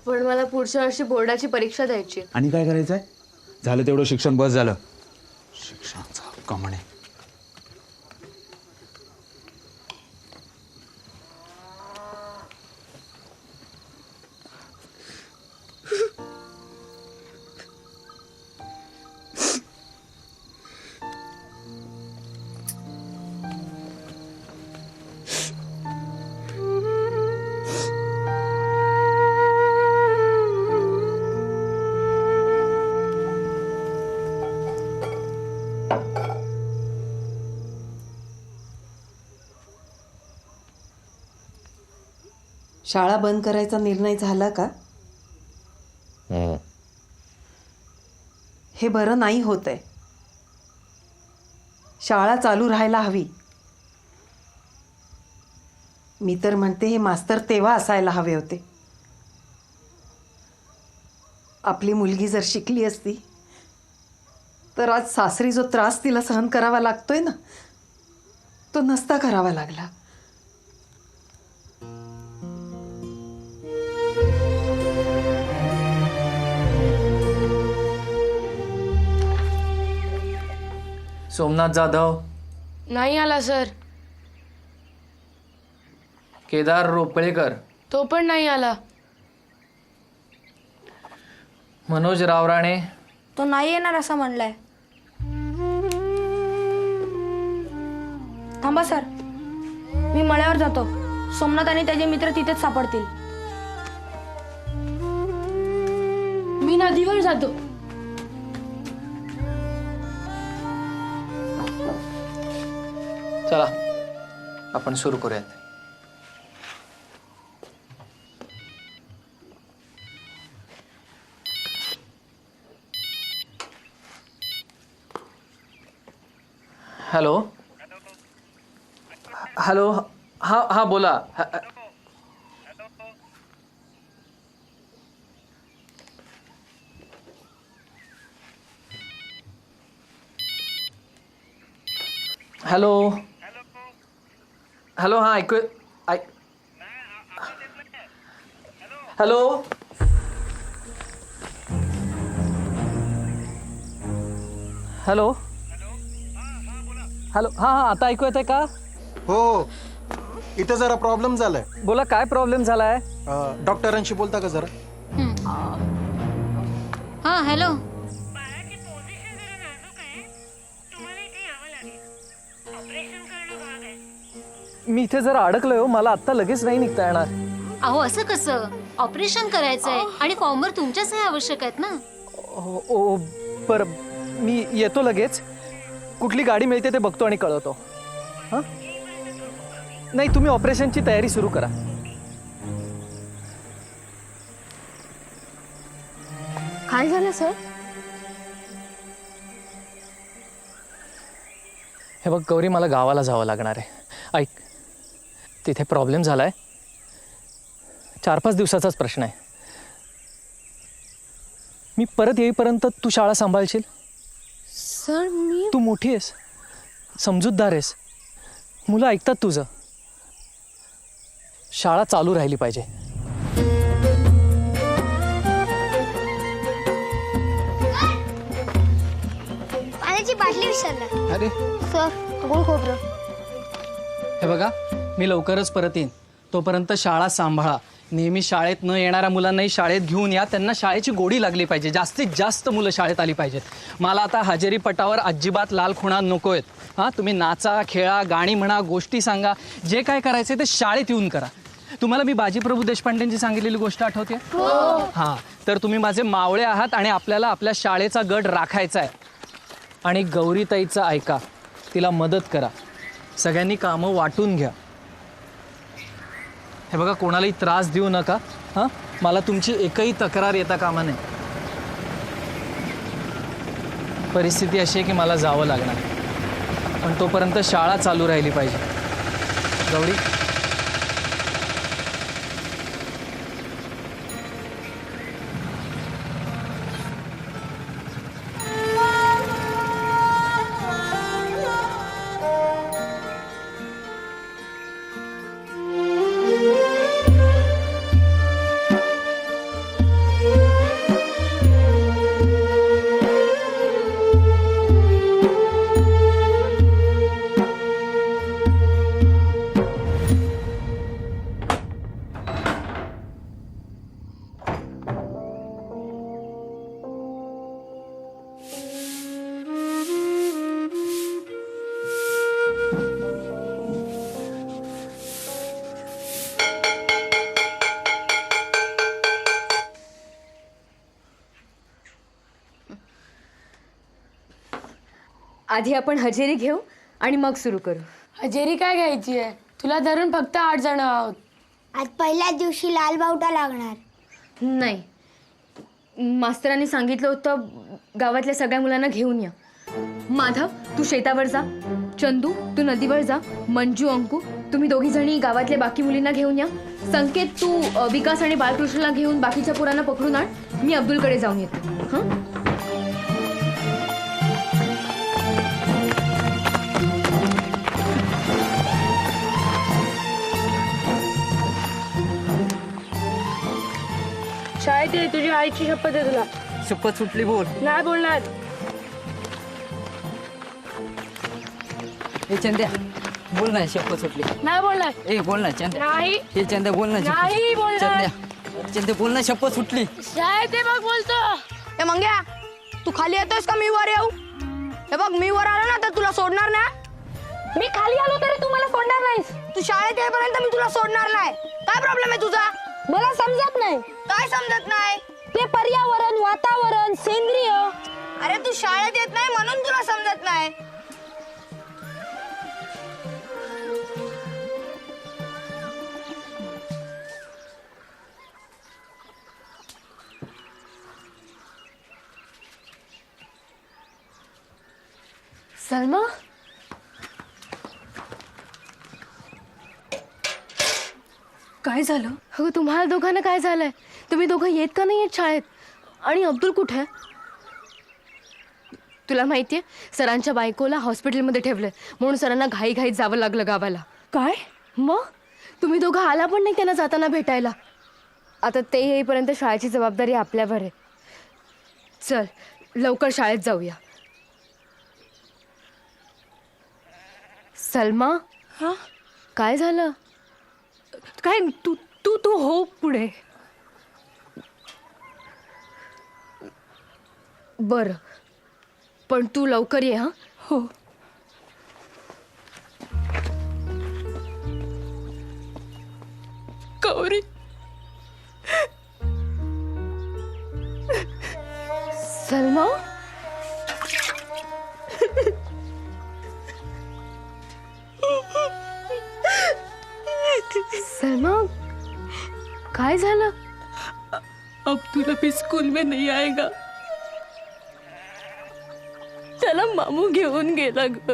पण मला पुढच्या वर्षी बोर्डाची परीक्षा द्यायची. आणि काय करायचंय? झालं तेवढं शिक्षण, बस झालं. शिक्षणाचा हक्क म्हणे. शाळा बंद करायचा निर्णय झाला का? हे बरं नाही होत आहे. शाळा चालू राहायला हवी. मी तर म्हणते हे मास्तर तेव्हा असायला हवे होते. आपली मुलगी जर शिकली असती तर आज सासरी जो त्रास तिला सहन करावा लागतोय ना, तो नसता करावा लागला. सोमनाथ जाधव नाही आला सर. केदार रोपळेकर तो पण नाही आला. मनोज रावराणे तो नाही येणार असं म्हणलाय. थांबा सर, मी मळ्यावर जातो. सोमनाथ आणि त्याचे मित्र तिथेच सापडतील. मी नदीवर जातो. चला आपण सुरू करूयात. हॅलो हॅलो, हा हा बोला. हॅलो हॅलो, हा ऐकू हॅलो हॅलो हॅलो, हा हा, आता ऐकू येतंय का? हो, इथं जरा प्रॉब्लेम झालाय. बोला, काय प्रॉब्लेम झालाय? डॉक्टरांशी बोलता का जरा? हा हॅलो. मी इथे जरा अडकलोय हो, मला आत्ता लगेच नाही निघता येणार. अहो असं कसं? ऑपरेशन करायचंय आणि फॉर्मवर तुमच्या सह्या आवश्यक आहेत ना. ओ बरं, मी येतो लगेच. कुठली गाडी मिळते ते बघतो आणि कळवतो. हां, नाही तुम्ही ऑपरेशनची तयारी सुरू करा. काय झालं सर? हे बघ गौरी, मला गावाला जावं लागणार आहे. ऐक, तिथे प्रॉब्लेम झालाय. 4-5 दिवसाचाच प्रश्न आहे. मी परत येईपर्यंत तू शाळा सांभाळशील? सर मी, तू मोठी आहेस, समजूतदार आहेस, मुलं ऐकतात तुझं. शाळा चालू राहिली पाहिजे. पाण्याची बाटली विसरला. अरे सर, गोड खोबरं. हे बघा, मी लवकरच परत येईन. तोपर्यंत शाळा सांभाळा. नेहमी शाळेत न येणाऱ्या मुलांनाही शाळेत घेऊन या. त्यांना शाळेची गोडी लागली पाहिजे. जास्तीत जास्त मुलं शाळेत आली पाहिजेत. मला आता हजेरी पटावर अजिबात लाल खुणा नको आहेत. हां, तुम्ही नाचा, खेळा, गाणी म्हणा, गोष्टी सांगा, जे काय करायचं ते शाळेत येऊन करा. तुम्हाला मी बाजीप्रभू देशपांडेंची सांगितलेली गोष्ट आठवते? हां, तर तुम्ही माझे मावळे आहात आणि आपल्याला आपल्या शाळेचा गड राखायचा आहे. आणि गौरीताईचं ऐका, तिला मदत करा. सगळ्यांनी कामं वाटून घ्या. हे बघा, कोणालाही त्रास देऊ नका. हां, मला तुमची एकही तक्रार येता कामा नये. परिस्थिती अशी आहे की मला जावं लागणार, पण तोपर्यंत शाळा चालू राहिली पाहिजे. गौरी, आधी आपण हजेरी घेऊ आणि मग सुरू करू. हजेरी काय घ्यायची आहे? तुला धरून फक्त 8 जण आहोत. आज पहिल्याच दिवशी लाल बावटा लागणार. नाही, मास्तरांनी सांगितलं होतं गावातल्या सगळ्या मुलांना घेऊन या. माधव, तू शेतावर जा. चंदू, तू नदीवर जा. मंजू, अंकू, तुम्ही दोघी जणी गावातल्या बाकी मुलींना घेऊन या. संकेत, तू विकास आणि बालकृष्णला घेऊन बाकीच्या पोरांना पकडून आण. मी अब्दुलकडे जाऊन येते. हां, शाळेत ये, तुझी आईची शपथ आहे तुला. शपथ सुटली, बोल. नाही बोलणार. ए चंद्या, बोल ना, शपथ सुटली. नाही बोलणार. ए बोल ना चंद्या. नाही. हे चंद्या बोल ना. नाही बोलणार. चंद्या, चंद्या बोल ना, शपथ सुटली. शाळेत ये, मग बोलतो. ए मंग्या, तू तू खाली येतोयस का मी वर येऊ? हे बघ मी वर आलो ना तर तुला सोडणार ना. मी खाली आलो तरी तू मला सोडणार नाहीस. तू शाळेत येईपर्यंत मी तुला सोडणार नाही. काय प्रॉब्लेम आहे तुझा? मला समजत नाही. काय समजत नाही? ते पर्यावरण, वातावरण, सेंद्रिय. अरे तू शाळेत येत नाही म्हणून तुला समजत नाही. सलमा, काय झालं? अगं तुम्हाला दोघांना काय झालंय? तुम्ही दोघं येत का नाही येत शाळेत? आणि अब्दुल कुठे आहे? तुला माहितीये सरांच्या बायकोला हॉस्पिटलमध्ये ठेवलंय म्हणून सरांना घाईघाईत जावं लागलं गावाला. काय? मग तुम्ही दोघं आला पण नाही त्यांना जाताना भेटायला. आता ते येईपर्यंत शाळेची जबाबदारी आपल्यावर आहे. चल लवकर शाळेत जाऊया. सलमा, हा काय झालं? काय तू तू तू हो पुढे. बरं पण तू लवकर ये. हा हो. गौरी, सलमा, सलमा काय झालं? अब्दुल अभी स्कूल में नहीं आएगा. त्याला मामू घेऊन गेला ग.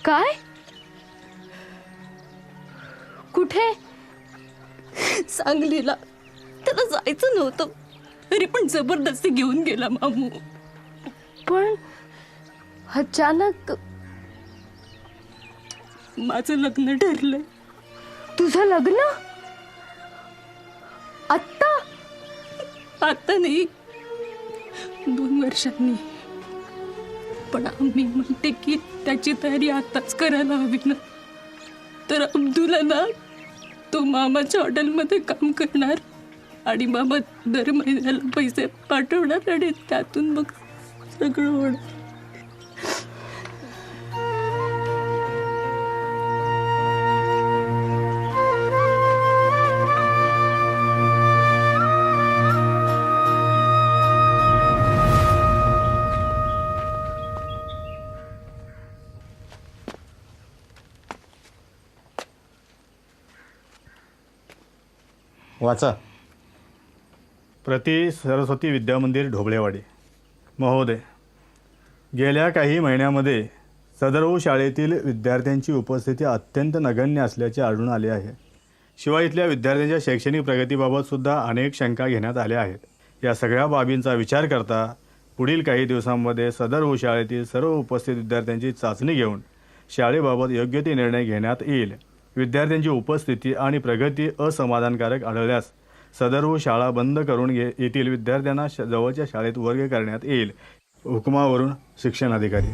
काय? कुठे? सांगलीला. त्याला जायचं नव्हतं तरी पण जबरदस्ती घेऊन गेला मामू. पण अचानक माझं लग्न ठरलंय. तुझं लग्न? आत्ता? आता नाही, 2 वर्षांनी. पण आम्ही म्हणते की त्याची तयारी आताच करायला हवी ना. तर अब्दुला ना तो मामाच्या हॉटेलमध्ये काम करणार आणि मामा दर महिन्याला पैसे पाठवणार आणि त्यातून मग सगळं होणार. वाचा. प्रति सरस्वती विद्यामंदिर ढोबळेवाडी. महोदय, गेल्या काही महिन्यामध्ये सदर शाळेतील विद्यार्थ्यांची उपस्थिती अत्यंत नगण्य असल्याचे आढळून आले आहे. शिवाय इथल्या विद्यार्थ्यांच्या शैक्षणिक प्रगतीबाबत सुद्धा अनेक शंका घेण्यात आल्या आहेत. या सगळ्या बाबींचा विचार करता पुढील काही दिवसांमध्ये सदर शाळेतील सर्व उपस्थित विद्यार्थ्यांची चाचणी घेऊन शाळेबाबत योग्य ते निर्णय घेण्यात येईल. विद्यार्थ्यांची उपस्थिती आणि प्रगती असमाधानकारक आढळल्यास सदर शाळा बंद करून येथील विद्यार्थ्यांना जवळच्या शाळेत वर्ग करण्यात येईल. हुकुमावरून शिक्षण अधिकारी.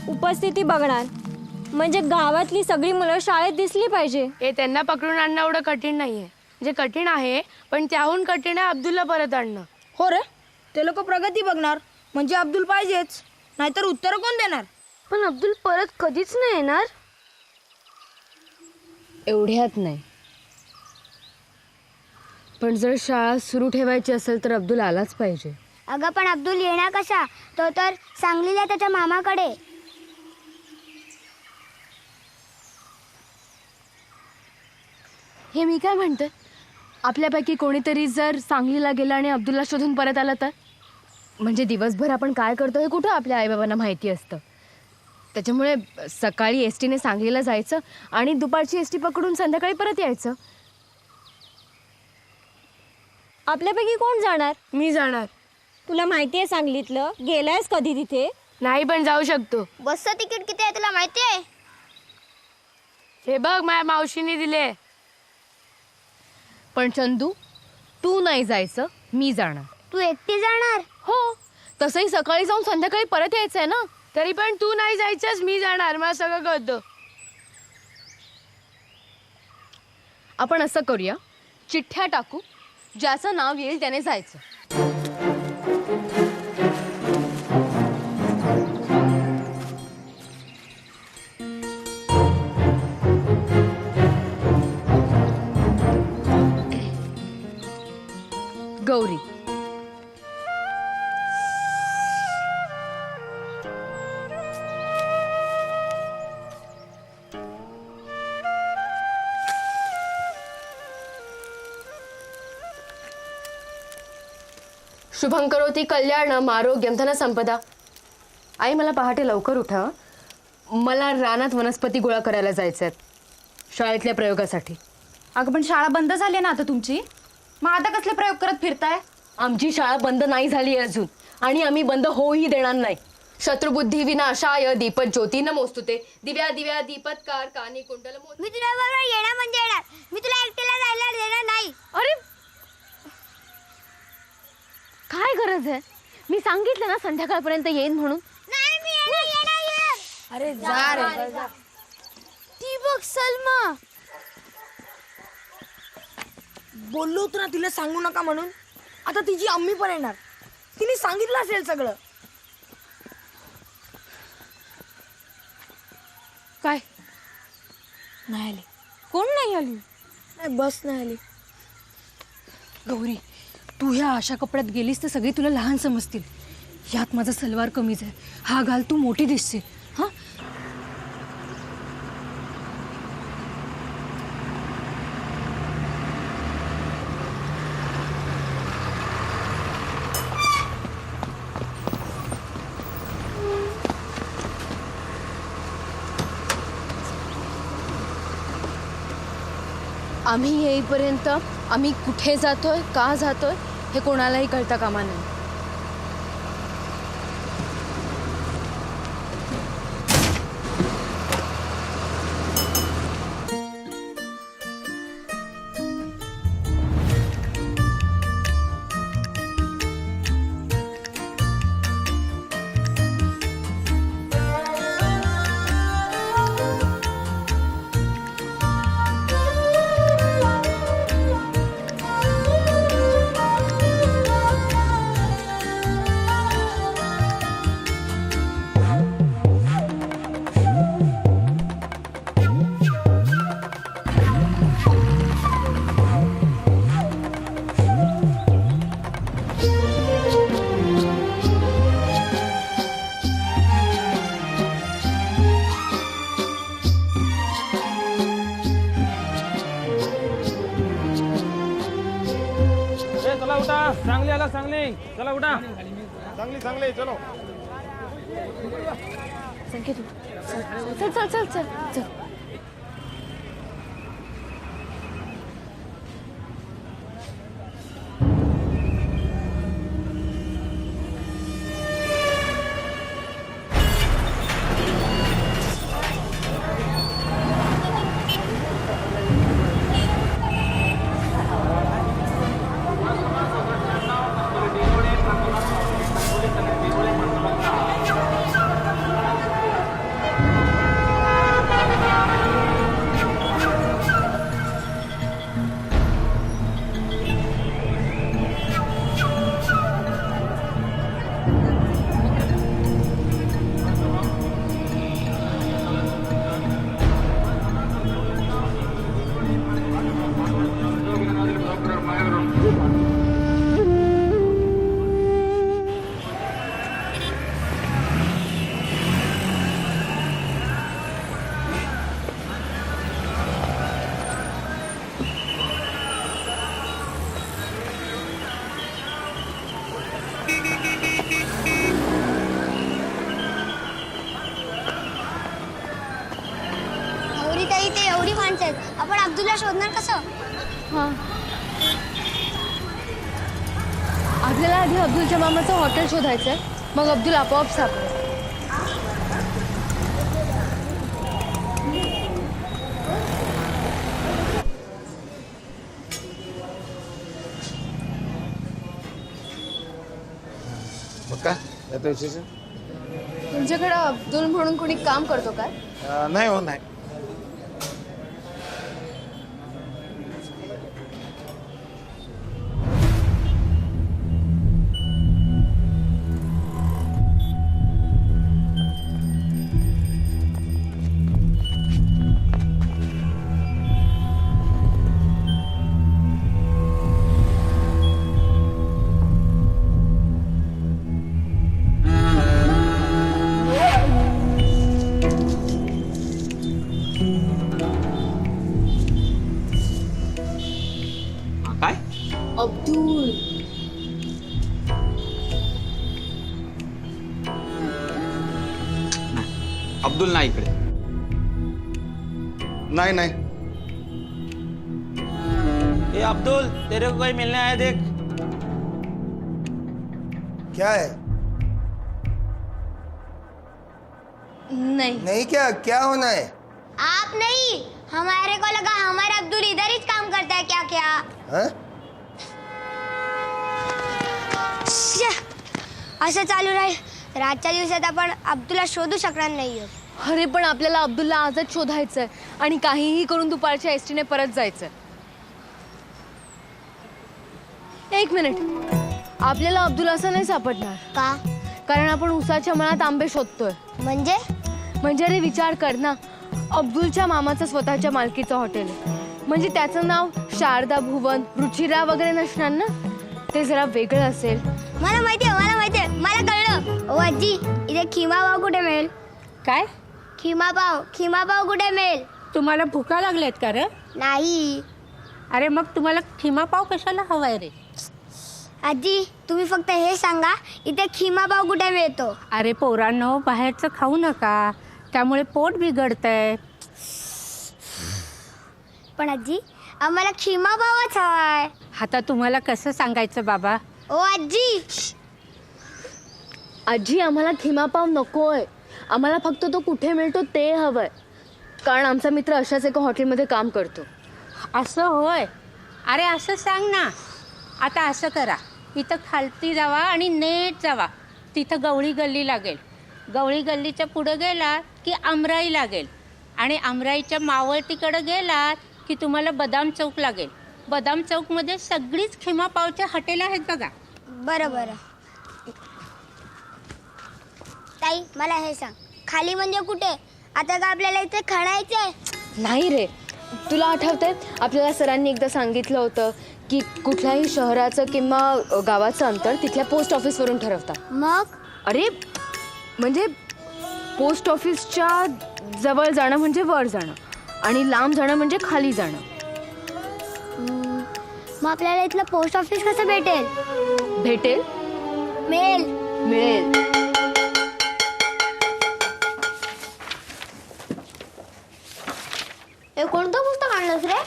उपस्थिती बघणार म्हणजे गावातली सगळी मुलं शाळेत दिसली पाहिजे. हे त्यांना पकडून आणणं एवढं कठीण नाहीये. जे कठीण आहे पण त्याहून कठीण आहे अब्दुलला परत आणणं. हो रे, ते लोक प्रगती बघणार म्हणजे अब्दुल पाहिजेच, नाहीतर उत्तर कोण देणार? पण अब्दुल परत कधीच नाही येणार. एवढ्यात नाही, पण जर शाळा सुरू ठेवायची असेल तर अब्दुल आलाच पाहिजे. अगं पण अब्दुल येणार कसा? तो तर सांगलीला त्याच्या मामाकडे. हे मी काय म्हणते, आपल्यापैकी कोणीतरी जर सांगलीला गेला आणि अब्दुलला शोधून परत आला तर? म्हणजे दिवसभर आपण काय करतो हे कुठं आपल्या आईबाबांना माहिती असतं. त्याच्यामुळे सकाळी एस टीने सांगलीला जायचं आणि दुपारची एस टी पकडून संध्याकाळी परत यायचं. आपल्यापैकी कोण जाणार? मी जाणार. तुला माहिती आहे सांगलीतलं? गेलायस कधी तिथे? नाही पण जाऊ शकतो. बसचं तिकीट किती आहे तुला माहिती आहे? हे बघ माझ्या मावशीने दिले. पण चंदू, तू नाही जायचं, मी जाणार. तू एकटी जाणार? हो, तसंही सकाळी जाऊन संध्याकाळी परत यायचंय ना. तरी पण तू नाही जायचंस, मी जाणार. मला सगळं कळतं. आपण असं करूया, चिठ्ठ्या टाकू, ज्याचं नाव येईल त्याने जायचं. गौरी, शुभं करोति कल्याणम आरोग्यम धन संपदा. आई, मला पहाटे लवकर उठा. मला रानात वनस्पती गोळा करायला जायचं आहे शाळेतल्या प्रयोगासाठी. अगं पण शाळा बंद झाली ना आता तुमची, मग आता कसले प्रयोग करत फिरताय? आमची शाळा बंद नाही झाली अजून आणि आम्ही बंद होऊही देणार नाही. शत्रुबुद्धी विनाशाय दीपत ज्योती नमोस्तुते. दिव्या दिव्या दीपत्कार कानी कुंडल. मी तुला बरोबर येणार म्हणजे येणार. मी तुला एकटीला जायला देणार नाही. अरे काय गरज आहे? मी सांगितलं ना संध्याकाळपर्यंत येईन म्हणून. नाही मी येणार. अरे जा रे जा. ती बघ सलमा. बोललो होतो ना तिला सांगू नका म्हणून. आता तिची अम्मी पण येणार. तिने सांगितलं असेल सगळं. काय नाही आली. कोण नाही आली? नाही, बस नाही आली. गौरी, तू ह्या अशा कपड्यात गेलीस तर सगळी तुला लहान समजतील. यात माझा सलवार कमीच आहे, हा घाल तू मोठी दिसशील. हा, आम्ही येईपर्यंत आम्ही कुठे जातोय, का जातोय हे कोणालाही कळता कामा नये. चला उठा, चांगली आला चांगली. चला उठा, चांगली चांगली. चलो संकेत, चल चल चल चल चल. इथे एवढी माणसं आहेत, आपण अब्दुलला शोधणार कसं? हां, आपल्याला आधी अब्दुलच्या मामाचं हॉटेल शोधायचं आहे, मग अब्दुल आपोआप सापडेल. मग काय आता विशेष तुमच्याकडे अब्दुल म्हणून कोणी काम करतो काय? नाही हो नाही. काय अब्दुल. अब्दुल नाही इकडे. नाही नाही. ए अब्दुल, तेरे को कोई मिलने आया देख. क्या है? नहीं. नहीं क्या क्या होना है? आप नहीं, हमारे को लगा हमारा अब्दुल इधर ही काम करता है क्या क्या? हाँ? असं चालू राहील रातच्या दिवसात आपण अब्दुलला शोधू शकणार नाही. अरे पण आपल्याला अब्दुलला आजच शोधायचंय आणि काहीही करून दुपारच्या एसटीने परत जायचंय. एक मिनिट, आपल्याला अब्दुल असं नाही सापडणार. का? कारण आपण उसाच्या मळ्यात आंबे शोधतोय. म्हणजे अरे विचार कर ना, अब्दुलच्या मामाचं स्वतःच्या मालकीचं हॉटेल आहे, म्हणजे त्याचं नाव शारदा भुवन, रुचिरा वगैरे नसणार ना. ते जरा वेगळं असेल. मला माहितीये मला कळलं. ओ आजी, इथे खिमा पाव कुठे मिळेल? काय? खिमा पाव कुठे मिळेल? तुम्हाला भुका लागल्यात का रे? नाही. अरे मग तुम्हाला खिमा पाव कशाला हवाय रे? आजी, तुम्ही फक्त हे सांगा, इथे खिमा पाव कुठे मिळतो? अरे पोरांनो, बाहेरचं खाऊ नका, त्यामुळे पोट बिघडतंय. पण आजी, आम्हाला खिमा पावच हवाय. आता तुम्हाला कसं सांगायचं बाबा? ओ आजी. आजी, आम्हाला खिमापाव नकोय. आम्हाला फक्त तो कुठे मिळतो ते हवंय, कारण आमचा मित्र अशाच एका हॉटेलमध्ये काम करतो. असं होय? अरे असं सांग ना. आता असं करा, इथं खालती जावा आणि नेट जावा, तिथं गवळी गल्ली लागेल. गवळी गल्लीच्या पुढं गेलात की आमराई लागेल, आणि आमराईच्या मावळतीकडं गेलात की तुम्हाला बदाम चौक लागेल. बदाम चौकमध्ये सगळीच खिमा पावचे हॉटेल आहेत बघा. बरं. ताई, मला हे सांग, खाली म्हणजे कुठे? आता का आपल्याला इथे खणायचंय? नाही रे, तुला आठवतंय आपल्याला सरांनी एकदा सांगितलं होतं की कुठल्याही शहराचं किंवा गावाचं अंतर तिथल्या पोस्ट ऑफिसवरून ठरवतात. मग? अरे म्हणजे पोस्ट ऑफिसच्या जवळ जाणं म्हणजे वर जाणं, आणि लांब जाणं म्हणजे खाली जाणं. मग आपल्याला इथलं पोस्ट ऑफिस कसं भेटेल? मिळेल. हे कोणतं पुस्तक आणलंस रे?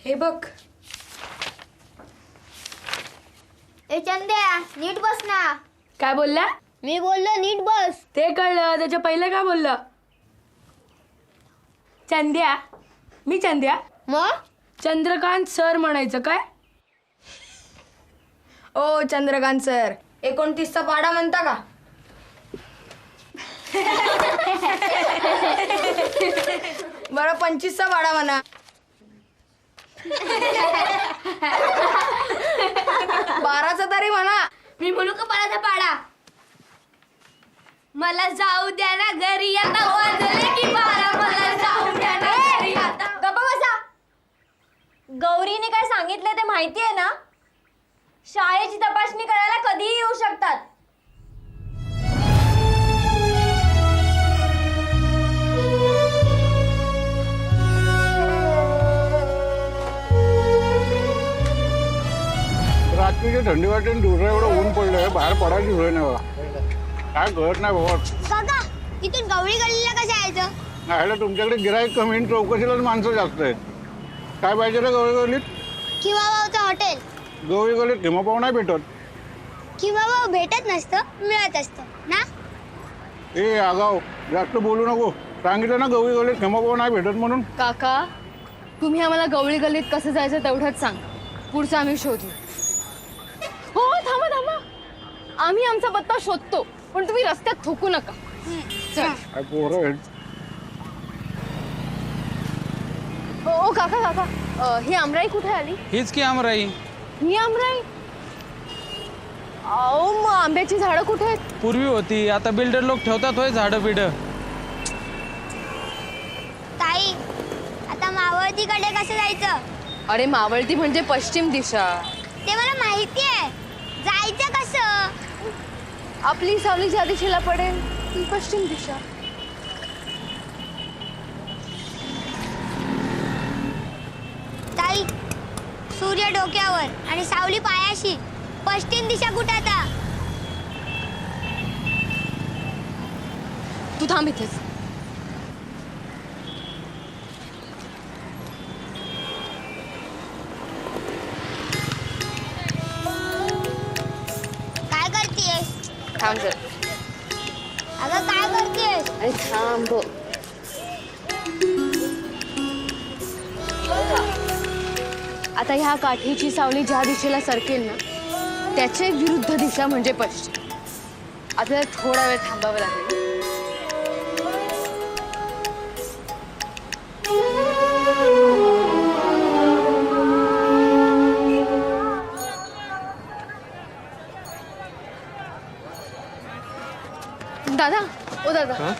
हे बघ. ए चंद्या, नीट बस ना. काय बोलला? मी बोललो नीट बस. ते कळलं, त्याच्या पहिलं काय बोललं? चंद्या. मी चंद्या? मग चंद्रकांत सर म्हणायचं काय? ओ चंद्रकांत सर, 29चा पाढा म्हणता का? बरं 25चा पाढा म्हणा. 12चा तरी म्हणा. मी म्हणू का 12चा पाढा? मला जाऊ द्या ना घरी आता, वाजले की 12. मला जाऊ द्या ना घरी आता. गप्पा बसा. गौरीने काय सांगितलं ते माहितीये ना? शाळेची तपासणी करायला कधीही येऊ शकतात. रात्रीची थंडी वाटते, दिवसा एवढं ऊन पडलंय, बाहेर पडायची सोय नाही बघा. काय कळत नाही बाबा. काका, इथून गवळी गल्लीला कसं यायचं? नाही, तुमच्याकडे गिराईक कमी आणि चौकशीलाच माणसं जास्त आहेत. काय पाहिजे रे गवळी गल्लीत? खिमा पावचं हॉटेल. गवळी गल्लीत खिमा पाव नाही भेटत. खिमाभाऊ भेटत नसतं, मिळत असतं ना. ए आगाव, जास्त बोलू नको. सांगितलं ना गवळी गल्लीत खेमाभाऊ नाही भेटत म्हणून. काका तुम्ही आम्हाला गवळी गल्लीत कसं जायचं तेवढंच सांग, पुढचं आम्ही शोधू. हो थांबा थांबा, आम्ही आमचा पत्ता शोधतो, पण तुम्ही रस्त्यात थुकू नका. चल. काय पोरं आहेत. ओ काका काका, ही आमराई कुठे आली? हीच की आमराई. ही आमराई? अहो मग आंब्याची झाडं कुठे आहेत? पूर्वी होती, आता बिल्डर लोक ठेवतात होय झाडं बिड. ताई, आता मावळतीकडे कसं जायचं? अरे मावळती म्हणजे पश्चिम दिशा. ते मला माहिती आहे. जायचं कसं? आपली सावली ज्या दिशेला पडेल ती पश्चिम दिशा. ताई, सूर्य डोक्यावर आणि सावली पायाशी, पश्चिम दिशा कुठे आता? तू थांब इथेच. काय करतेस? थांब जर. अगं काय करतेस? अरे थांब. आता ह्या काठीची सावली ज्या दिशेला सरकेल ना त्याचे विरुद्ध दिशा म्हणजे पश्चिम. आपल्याला थोडा वेळ थांबावं लागेल. दादा, ओ दादा,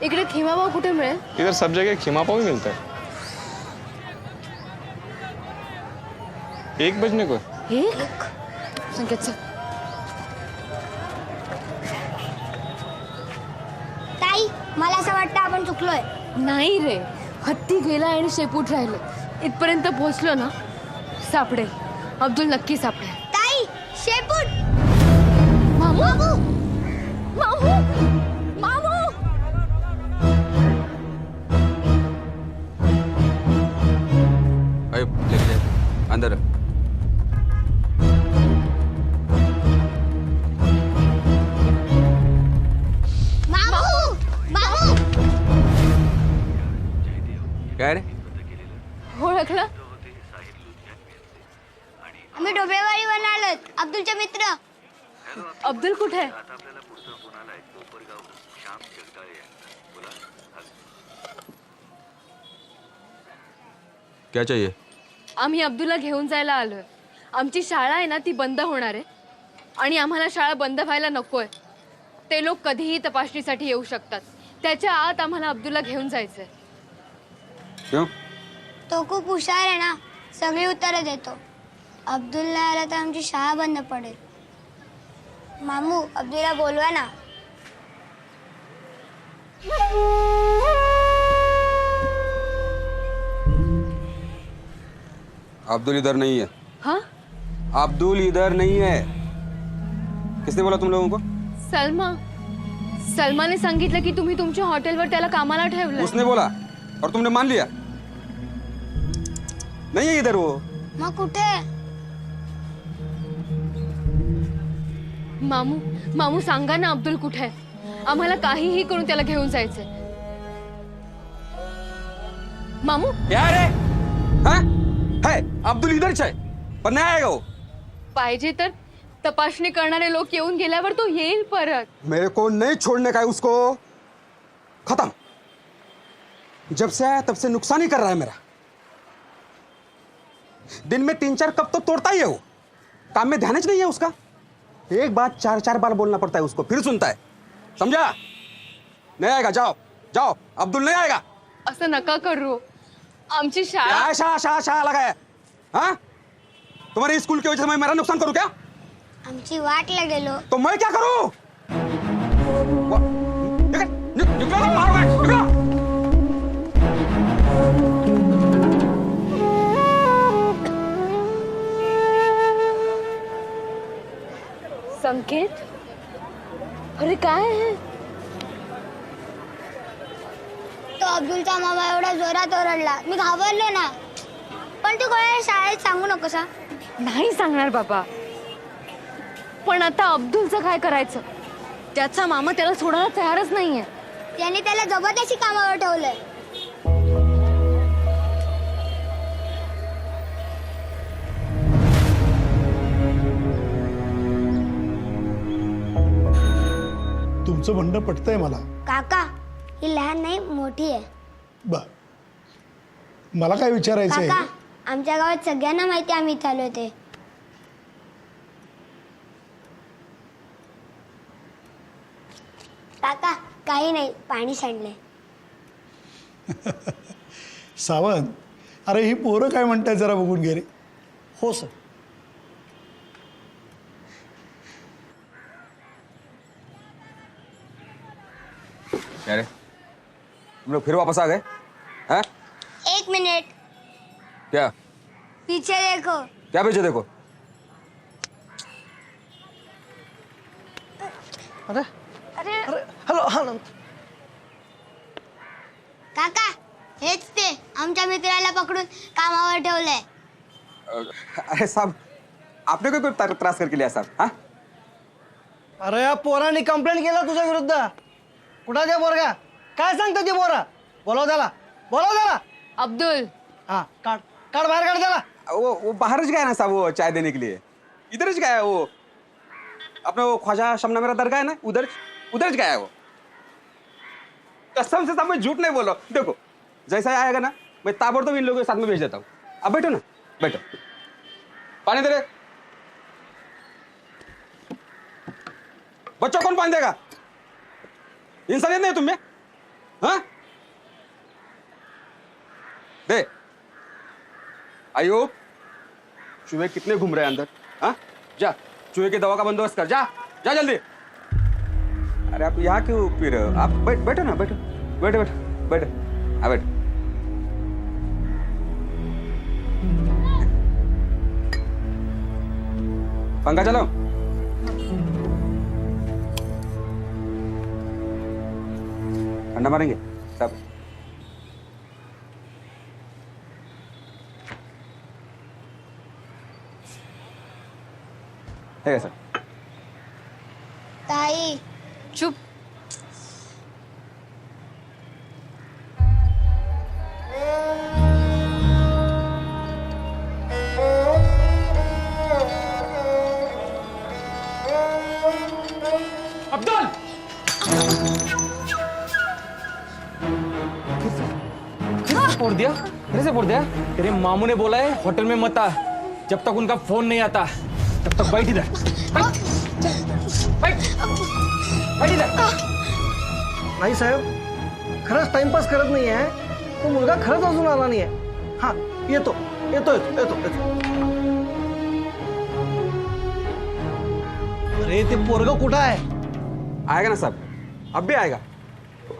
इकडे खिमाभाऊ कुठे मिळेल? इधर सब जगह खिमापाव ही मिलता है. 1 बजने को. एक संकेत चल. ताई, मला असं वाटतं आपण चुकलोय. नाही रे, हत्ती गेला आणि शेपूट राहिलं. इथपर्यंत पोहोचलो ना, सापडेल. अब्दुल नक्की सापडेल. ताई, शेपूट. मामू मामू मामू. अरे लेके जा, अंदर. काय रे? ओळखलं? आम्ही डोबेवाडीवरून आलोत, अब्दुलचे मित्र. अब्दुल कुठे आहे? क्या चाहिए? आम्ही अब्दुलला घेऊन जायला आलोय. आमची शाळा आहे ना ती बंद होणार आहे आणि आम्हाला शाळा बंद व्हायला नकोय. ते लोक कधीही तपासणीसाठी येऊ शकतात. त्याच्या आत आम्हाला अब्दुलला घेऊन जायचंय. क्यों? तो खूप हुशार आहे ना, सगळी उत्तरं देतो. अब्दुल नाही आला तर आमची शाळा बंद पडेल. मामू, अब्दुलला बोलवा ना. अब्दुल इधर नहीं है. हाँ? अब्दुल इधर नहीं है. किसने बोला तुम लोगों को? सलमाने सांगितलं की तुम्ही तुमच्या हॉटेलवर त्याला कामाला ठेवलं. उसने बोला और तुमने मान लिया? नहीं है इधर वो. मग कुठे? मामू सांगा ना अब्दुल कुठे आहे? आम्हाला काहीही करून त्याला घेऊन जायचंय. मामू क्या रे? हाँ? है अब्दुल इधर है पर नहीं आएगा वो. पाहिजे तर तपासणी करणारे लोक येऊन गेल्यावर तो येईल परत. मेरे को नहीं छोड़ने का है उसको. खत्म. जब से आया तब से नुकसान ही कर रहा है मेरा. दिन में 3-4 कप तो तोड़ता ही है वो. काम में ध्यान ही नहीं है उसका. एक बात 4-4 बार बोलना पड़ता है उसको, फिर सुनता है. समझा? नहीं आएगा. जाओ जाओ. अब्दुल नहीं आएगा. असं नका करू. आमची शाळा. क्या शाह लगा है? हाँ? तुम्हारे स्कूल की वजह से मैं मेरा नुकसान करूं क्या? आमची वाटला गेलो. तो मैं क्या करूं? निकलो ना, मारो. निकलो. संकेत, अरे काय आहे? तो अब्दुलचा मामा एवढा जोरात ओरडला, मी घाबरलो ना. पण तू कोणाला शाळेत सांगू नकोस. नाही सांगणार बाबा. पण आता अब्दुलचं काय करायचं? त्याचा मामा त्याला सोडायला तयारच नाहीये. त्याने त्याला जबरदस्ती कामावर ठेवलंय. तुमचं म्हणणं पटतंय मला. काका ही लहान नाही मोठी आहे. बर, मला काय विचारायचंय? काका आमच्या गावात सगळ्यांना माहिती आम्ही इथे आलो ते. काका काही नाही, पाणी सांडलंय. सावंत, अरे ही पोरं काय म्हणताय जरा बघून घे रे. हो सर. क्या रे, तुम लोग फिर वापस आ गए? हैं? 1 मिनट, क्या पीछे देखो. क्या पीछे देखो? अरे अरे हॅलो हॅलो. काका हेच ते आमच्या मित्राला पकडून कामावर ठेवलंय. अरे साहब, आपने कोई त्रास करके लिया साहब? हाँ? अरे या पोरांनी कंप्लेंट केलं तुझ्या विरुद्ध. कुठं ते पोरगा? काय सांगतो ते पोरा? बोलव त्याला, बोलव त्याला. अब्दुल. हाँ, काट काट बाहर काट त्याला. वो बाहर गया ना साहब, वो चाय देने के लिए. इधर गया है वो. अपने वो ख्वाजा शमना मेरा दरगाह है ना, उधर गया है वो. कसम से साहब मैं झूठ नहीं बोल रहा हूँ. देखो जैसा ही आएगा ना मैं ताबड़तोड़ इन लोगों के साथ में भेज देता हूँ. अब बैठो ना, बैठो. पानी दे रहे बच्चों, कौन पानी देगा? इंसानियत नहीं तुम में? हाँ दे. आयो, चूहे कितने घूम रहे हैं अंदर? हाँ जा, चूहे की दवा का बंदोबस्त कर. जा जा जल्दी. अरे आप यहाँ क्यों पी रहे हो? आप बैठो ना, बैठो बैठो बैठो बैठो. हाँ बैठो. पंखा चलाओ. ठंडा मारेंगे सब. है सर. ताई चुप. अब्दुल, फोड़ दिया? फिर से फोड़ दिया? तेरे मामू ने बोला है होटल में मत आ जब तक उनका फोन नहीं आता. तब तक बैठ इधर. बैठ इधर. नाही साहेब, खरंच टाइमपास करत नाही आहे. तो मुलगा खरंच अजून आला नाही आहे. हा येतो येतो येतो येतो येतो. अरे ते पोरग कुठं आहे? आएगा ना साहब, अब भी आएगा.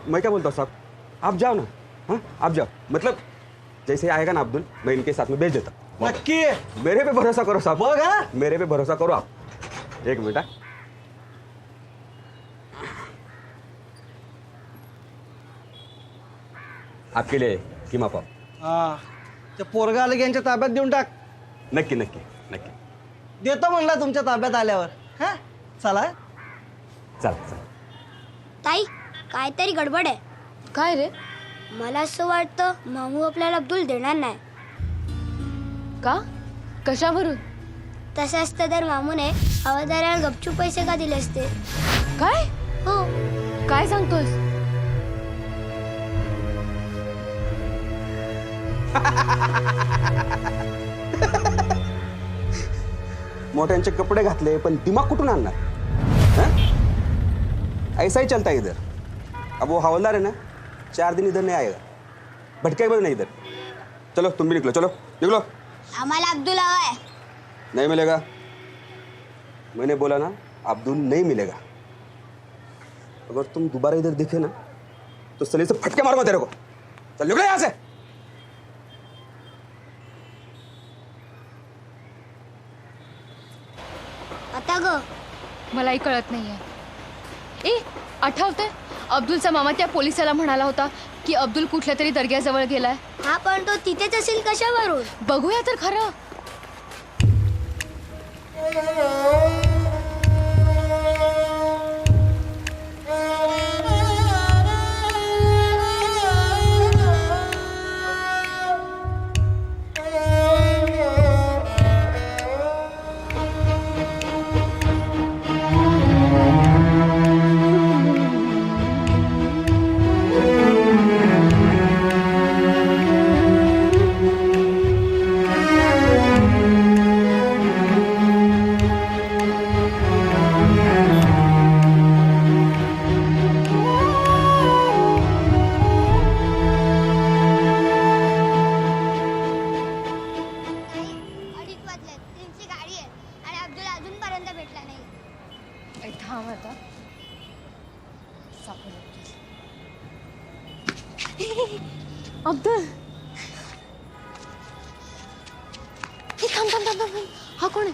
मैं क्या बोलता हूँ साहब, आप जाओ ना. हाँ आप जाओ. मतलब जैसे ही आएगा ना अब्दुल, मैं इनके साथ में भेज देता. नक्की मेरे पे भरोसा करो साहब. बघ हा. मेरे पे भरोसा करो आप. एक मिनट. हाँ? आपके लिए किमा पाव. हा, ते पोरग आलं की यांच्या ताब्यात देऊन टाक. नक्की नक्की नक्की. देतो म्हणला तुमच्या ताब्यात आल्यावर. हा चला. चल चल. ताई काहीतरी गडबड आहे. काय रे? मला असं वाटतं मामू आपल्याला अब्दुल देणार नाही. का? कशावरून? तसं असतं तर मामूने हवालदाराला गपचूप पैसे का दिले असते? काय? हो. काय सांगतोस? मोठ्यांचे कपडे घातले पण दिमाग कुठून आणणार? ऐसा ही चलता है इधर. अब वो हवलदार है ना, 4 दिन इधर नहीं आएगा. भटकेगा नहीं इधर. चलो तुम भी निकलो. चलो निकलो. आम्हाला अब्दुल हवा है. नहीं मिलेगा. मैंने बोला ना, अब्दुल नहीं मिलेगा. अगर तुम दोबारा इधर दिखे ना तो सली से फटके मारूंगा तेरे को. चल निकलो यहाँ से. आता ग मलाही कळत नाहीये. ए आठवतंय, अब्दुलचा मामा त्या पोलिसाला म्हणाला होता की अब्दुल कुठल्या तरी दर्ग्याजवळ गेलाय. हा पण तो तिथेच असेल कशावरून? बघूया तर खरं. थांब आता अब्दुल थांब थांब थांब थांब. हा कोण आहे?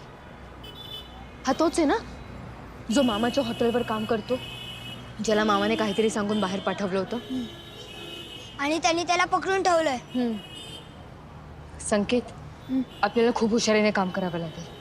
हा तोच आहे ना जो मामाच्या हॉटेलवर काम करतो, ज्याला मामाने काहीतरी सांगून बाहेर पाठवलं होतं. आणि त्यांनी त्याला पकडून ठेवलंय. संकेत, आपल्याला खूप हुशारीने काम करावं लागेल.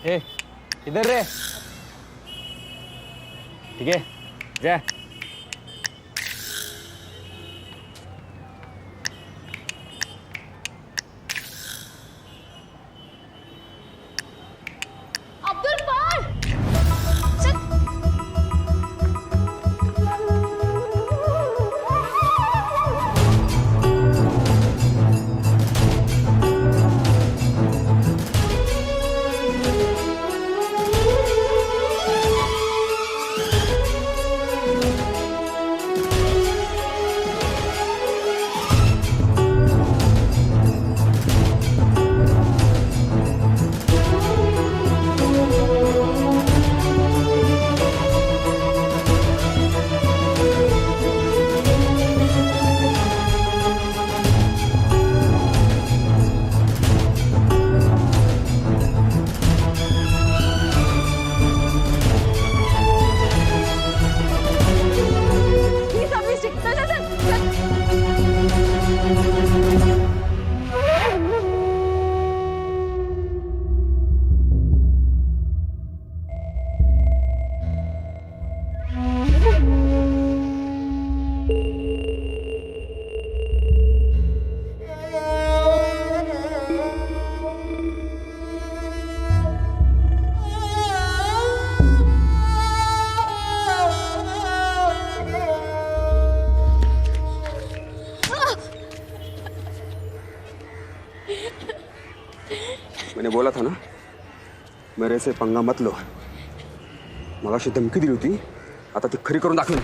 ए इधर रे. ठीक है जा. अब्दुल पळ. मैंने बोला था ना, मेरे से पंगा मत लो. मगाशी धमकी दिली होती, आता ती खरी करून दाखवेन.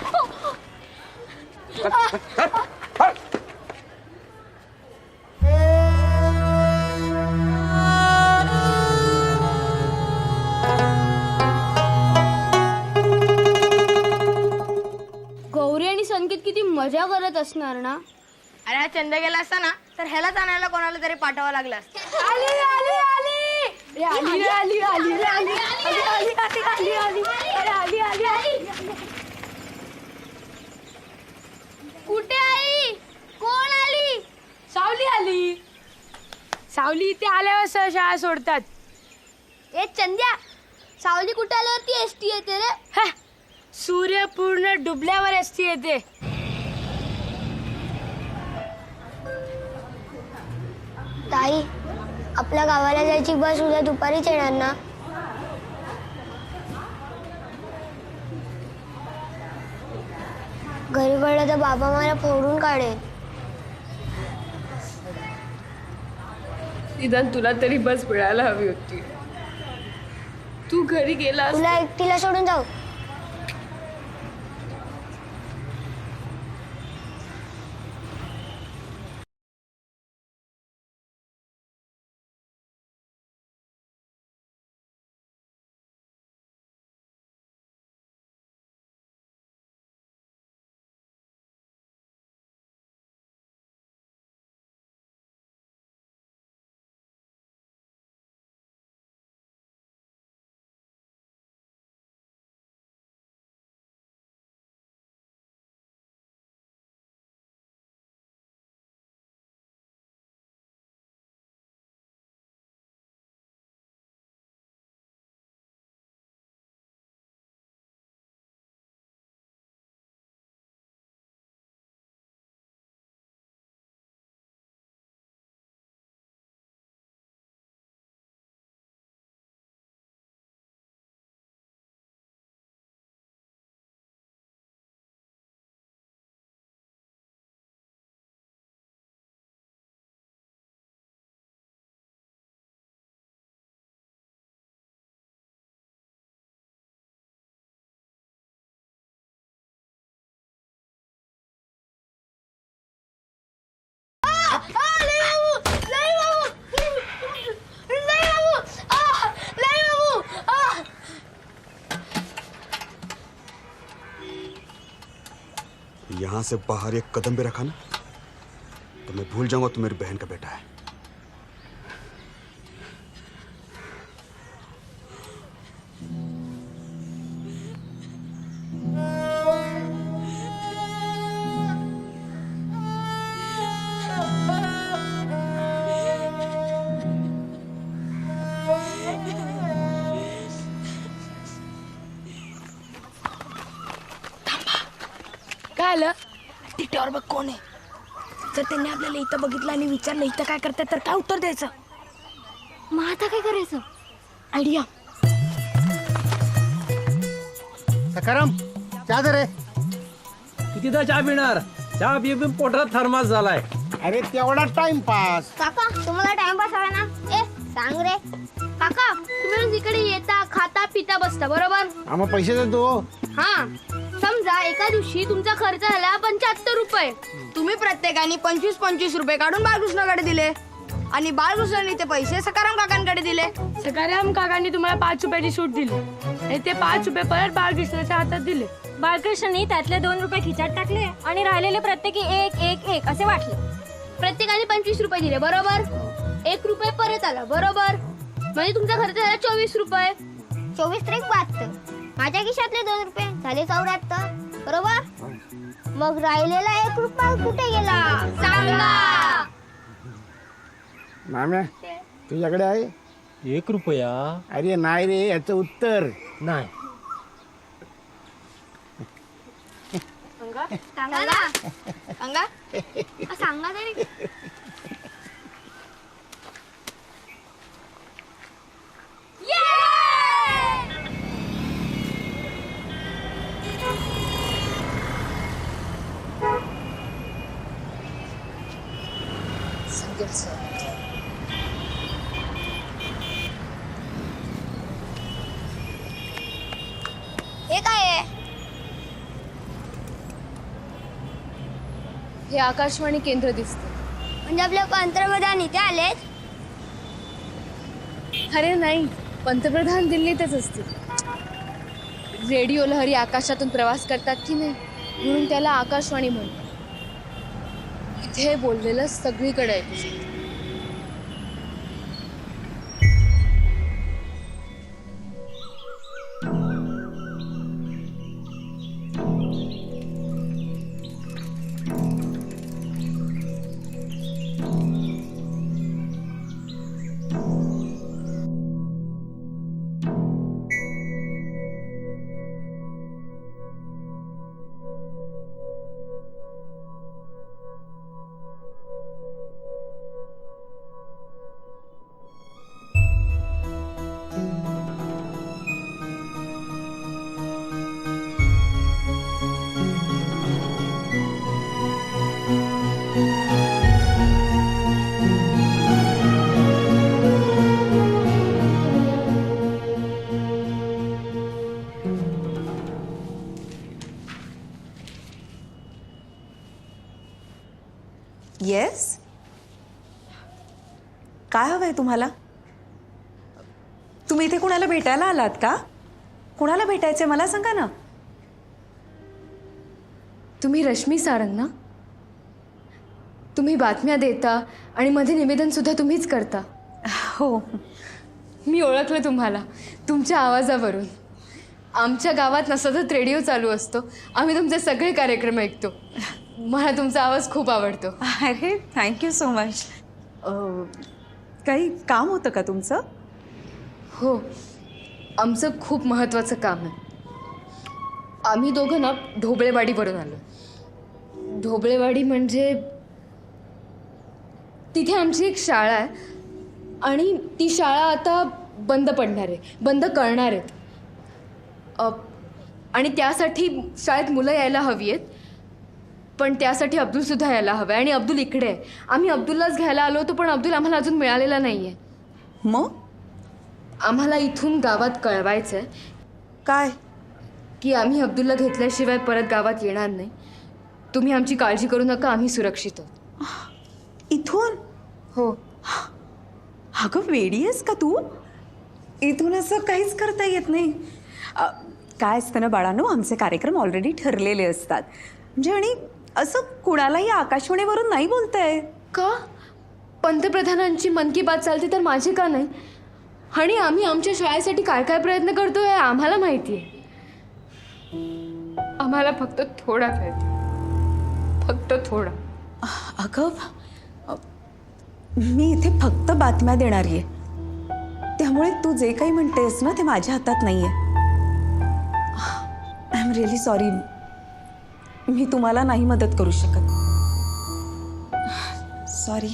गौरी आणि संकेत किती मजा करत असणार ना. अरे हा चंद गेला असता ना तर ह्यालाच आणायला कोणाला तरी पाठवावं लागलं असतं. आली आली आली आली आली आली आली आली आली आली आली आली आली. कुठे आई? कोण आली? सावली आली. सावली इथे आल्यावर सह शाळा सोडतात. ए चंद्या, सावली कुठे आल्यावरती एसटी येते रे? सूर्य पूर्ण डुबल्यावर एसटी येते. ताई, आपल्या गावाला जायची बस उद्या दुपारीच येणार ना? घरी कळलं तर बाबा मला फोडून काढेल. निदान तुला तरी बस मिळायला हवी होती. तू घरी गेला तुला एकटीला सोडून जाऊ? यहाँ से बाहर एक कदम भी रखा ना तो मैं भूल जाऊंगा तू मेरी बहन का बेटा है। काय आलं तिट्यावर बघ कोण आहे. जर त्यांनी आपल्याला इथं बघितलं आणि विचारलं इथं काय करतात तर काय उत्तर द्यायचं. मग आता काय करायचं? आयडिया. सखाराम चहा दे रे. कितीदा चहा पिणार? चहा पिऊन पोटात थर्मास झालाय. अरे तेवढा टाइमपास. काका तुम्हाला टाइमपास हवा ना? ए सांग रे. काका तुम्ही रोज इकडे येता खाता पिता बसता बरोबर? आम्हा पैसे देतो. हा समजा एका दिवशी तुमचा खर्च झाला 75 रुपये. तुम्ही प्रत्येकाने 25-25 रुपये काढून बाळकृष्णाकडे दिले आणि बाळकृष्णाने ते पैसे सकाराम काकांकडे दिले. सकाराम काकांनी तुम्हाला 5 रुपयाची सूट दिली आणि ते 5 रुपये परत बाळकृष्णाच्या हातात दिले. बाळकृष्णाने त्यातले 2 रुपये खिचात टाकले आणि राहिलेले प्रत्येकी 1 असे वाटले. प्रत्येकाने 25 रुपये दिले बरोबर. 1 रुपये परत आला बरोबर. म्हणजे तुमचा खर्च झाला 24 रुपये. 24 त्रिक 72. माझ्या खिशातले 2 रुपये झाले 74 बरोबर. मग राहिलेला 1 रुपया कुठे गेला सांगा. माम्या तुझ्याकडे आहे 1 रुपया? अरे नाही रे याचं उत्तर नाही. सांगा ना. सांगा सांगा तरी. हे काय आहे? हे आकाशवाणी केंद्र दिसते. म्हणजे आपले पंतप्रधान इथे आलेत? अरे नाही, पंतप्रधान दिल्लीतच असतील. रेडिओ लहरी आकाशातून प्रवास करतात की नाही म्हणून त्याला आकाशवाणी म्हणतात. इथे बोललेलं सगळीकडे ऐकू शकतं. येस, काय हवंय तुम्हाला? तुम्ही इथे कुणाला भेटायला आलात का? कुणाला भेटायचंय मला सांगा ना. तुम्ही रश्मी सारंग ना? तुम्ही बातम्या देता आणि मध्ये निवेदन सुद्धा तुम्हीच करता. हो, मी ओळखलं तुम्हाला तुमच्या आवाजावरून. आमच्या गावात ना सतत रेडिओ चालू असतो. आम्ही तुमचे सगळे कार्यक्रम ऐकतो. मला तुमचा आवाज खूप आवडतो. अरे थँक्यू सो मच. काही काम होतं का तुमचं? हो, आमचं खूप महत्त्वाचं काम आहे. आम्ही दोघं ना ढोबळेवाडीवरून आलो. ढोबळेवाडी म्हणजे तिथे आमची एक शाळा आहे आणि ती शाळा आता बंद पडणार आहे, बंद करणार आहेत. आणि त्यासाठी शाळेत मुलं यायला हवी आहेत. पण त्यासाठी अब्दुलसुद्धा यायला हवं आहे आणि अब्दुल इकडे आहे. आम्ही अब्दुललाच घ्यायला आलो होतो पण अब्दुल आम्हाला अजून मिळालेला नाही आहे. मग आम्हाला इथून गावात कळवायचं आहे काय की आम्ही अब्दुलला घेतल्याशिवाय परत गावात येणार नाही. तुम्ही आमची काळजी करू नका, आम्ही सुरक्षित आहोत. इथून? हो. अगं वेडी आहेस का तू? इथून असं काहीच करता येत नाही. काय असतं ना बाळांनो, आमचे कार्यक्रम ऑलरेडी ठरलेले असतात. म्हणजे आणि असं कुणालाही आकाशवाणीवरून नाही बोलताय का? पंतप्रधानांची मन की बात चालते तर माझी का नाही? आणि आम्ही आमच्या शाळेसाठी काय काय प्रयत्न करतोय आम्हाला माहिती आहे. आम्हाला फक्त थोडा वेळ द्या. फक्त थोडा. अगं मी इथे फक्त बातम्या देणारी आहे, त्यामुळे तू जे काही म्हणतेस ना ते माझ्या हातात नाहीये. आय एम रिअली सॉरी, मी तुम्हाला नाही मदत करू शकत. सॉरी.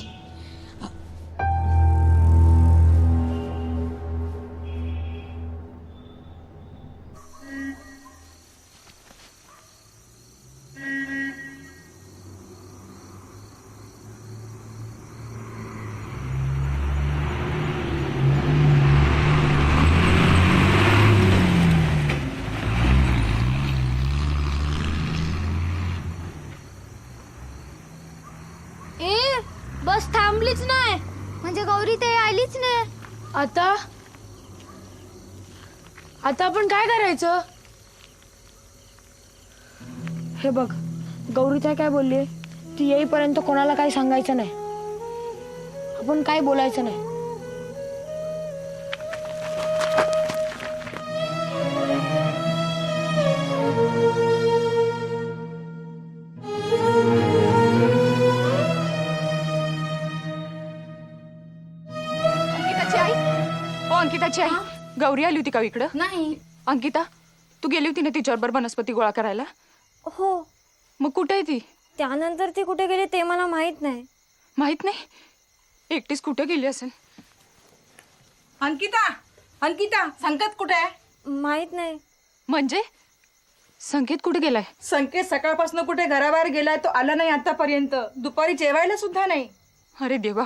बस थांबलीच नाही म्हणजे गौरी ते आलीच नाही. आता आपण काय करायचं? हे बघ, गौरी त्या काय बोलली, ती येईपर्यंत कोणाला काही सांगायचं नाही, आपण काय बोलायचं नाही. अंकिताची आई, गौरी आली होती का इकडं? नाही. अंकिता, तू गेली होती ना तिच्याबरोबर वनस्पती गोळा करायला? हो. मग कुठे आहे ती? त्यानंतर ती कुठे गेली ते मला माहित नाही. माहित नाही? एकटीच कुठे गेली असेल? अंकिता, अंकिता, संकेत कुठे आहे? माहित नाही. म्हणजे संकेत कुठे गेलाय? संकेत सकाळपासून कुठे घराबाहेर गेलाय, तो आला नाही आतापर्यंत. दुपारी जेवायला सुद्धा नाही. अरे देवा,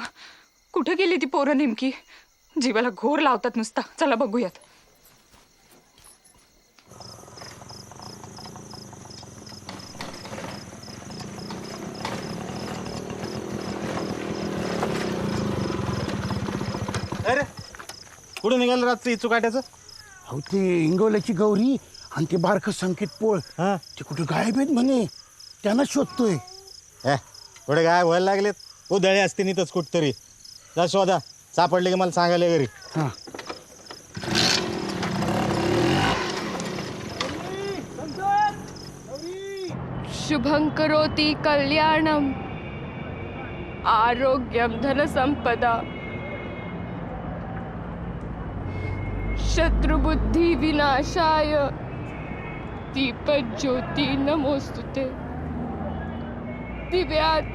कुठे गेली ती पोरं नेमकी? जीवाला घोर लावतात नुसता. चला बघूयात. अरे कुठे निघालं रात्री इचू काट्याचं? अहो ते इंगवल्याची गौरी आणि ते बारकं संकेत पोळ ते कुठे गायब आहेत म्हणे, त्यांना शोधतोय. पुढे काय व्हायला लागलेत? उधळे असते नितच कुठतरी. जा शोधा, सापडले की मला सांगायला घरी. हां. शुभं करोति कल्याणम आरोग्यम धनसंपदा शत्रुबुद्धि विनाशाय दीपज्योति नमोस्तुते दिव्यात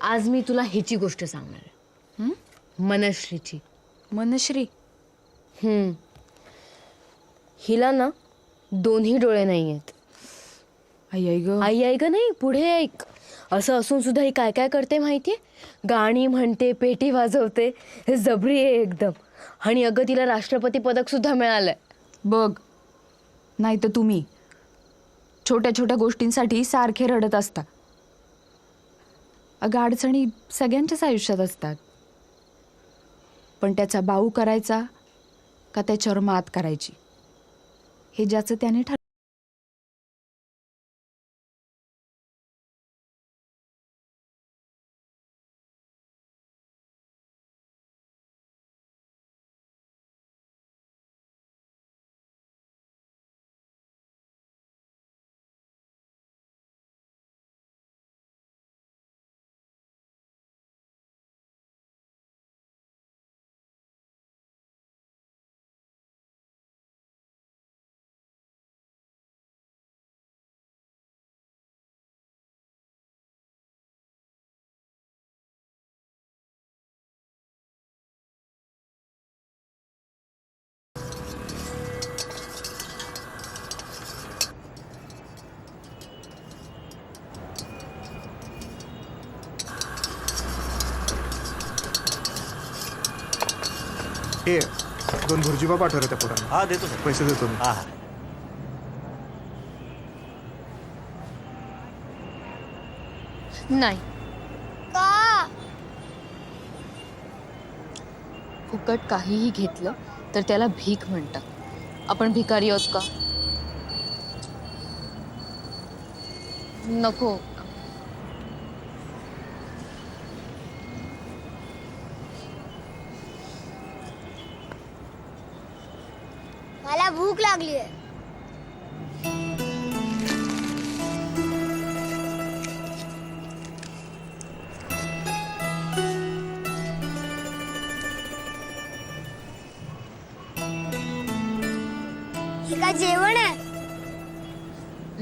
आज मी तुला ह्याची गोष्ट सांगणार आहे. मनश्रीची. मनश्री? हिला ना दोन्ही डोळे नाही आहेत. आई आई ग. आई ऐक नाही, पुढे ऐक. असं असून सुद्धा ही काय काय करते माहितीये? गाणी म्हणते, पेटी वाजवते, जबरी आहे एकदम. आणि अगं तिला राष्ट्रपती पदक सुद्धा मिळालंय. बघ, नाही तर तुम्ही छोट्या छोट्या गोष्टींसाठी सारखे रडत असता. अगं अडचणी सगळ्यांच्याच आयुष्यात असतात, पण त्याचा बाऊ करायचा का त्याच्यावर मात करायची हे ज्याचं त्याने ठरवलं. हे 2 भुर्जीबा पाठवलं त्या पोरांना. हा देतो पैसे देतो मी. हा नाही, का? फुकट काहीही घेतलं तर त्याला भीक म्हणतात. आपण भिकारी आहोत का? नको. मला भूक लागली आहे. हे काय जेवण आहे?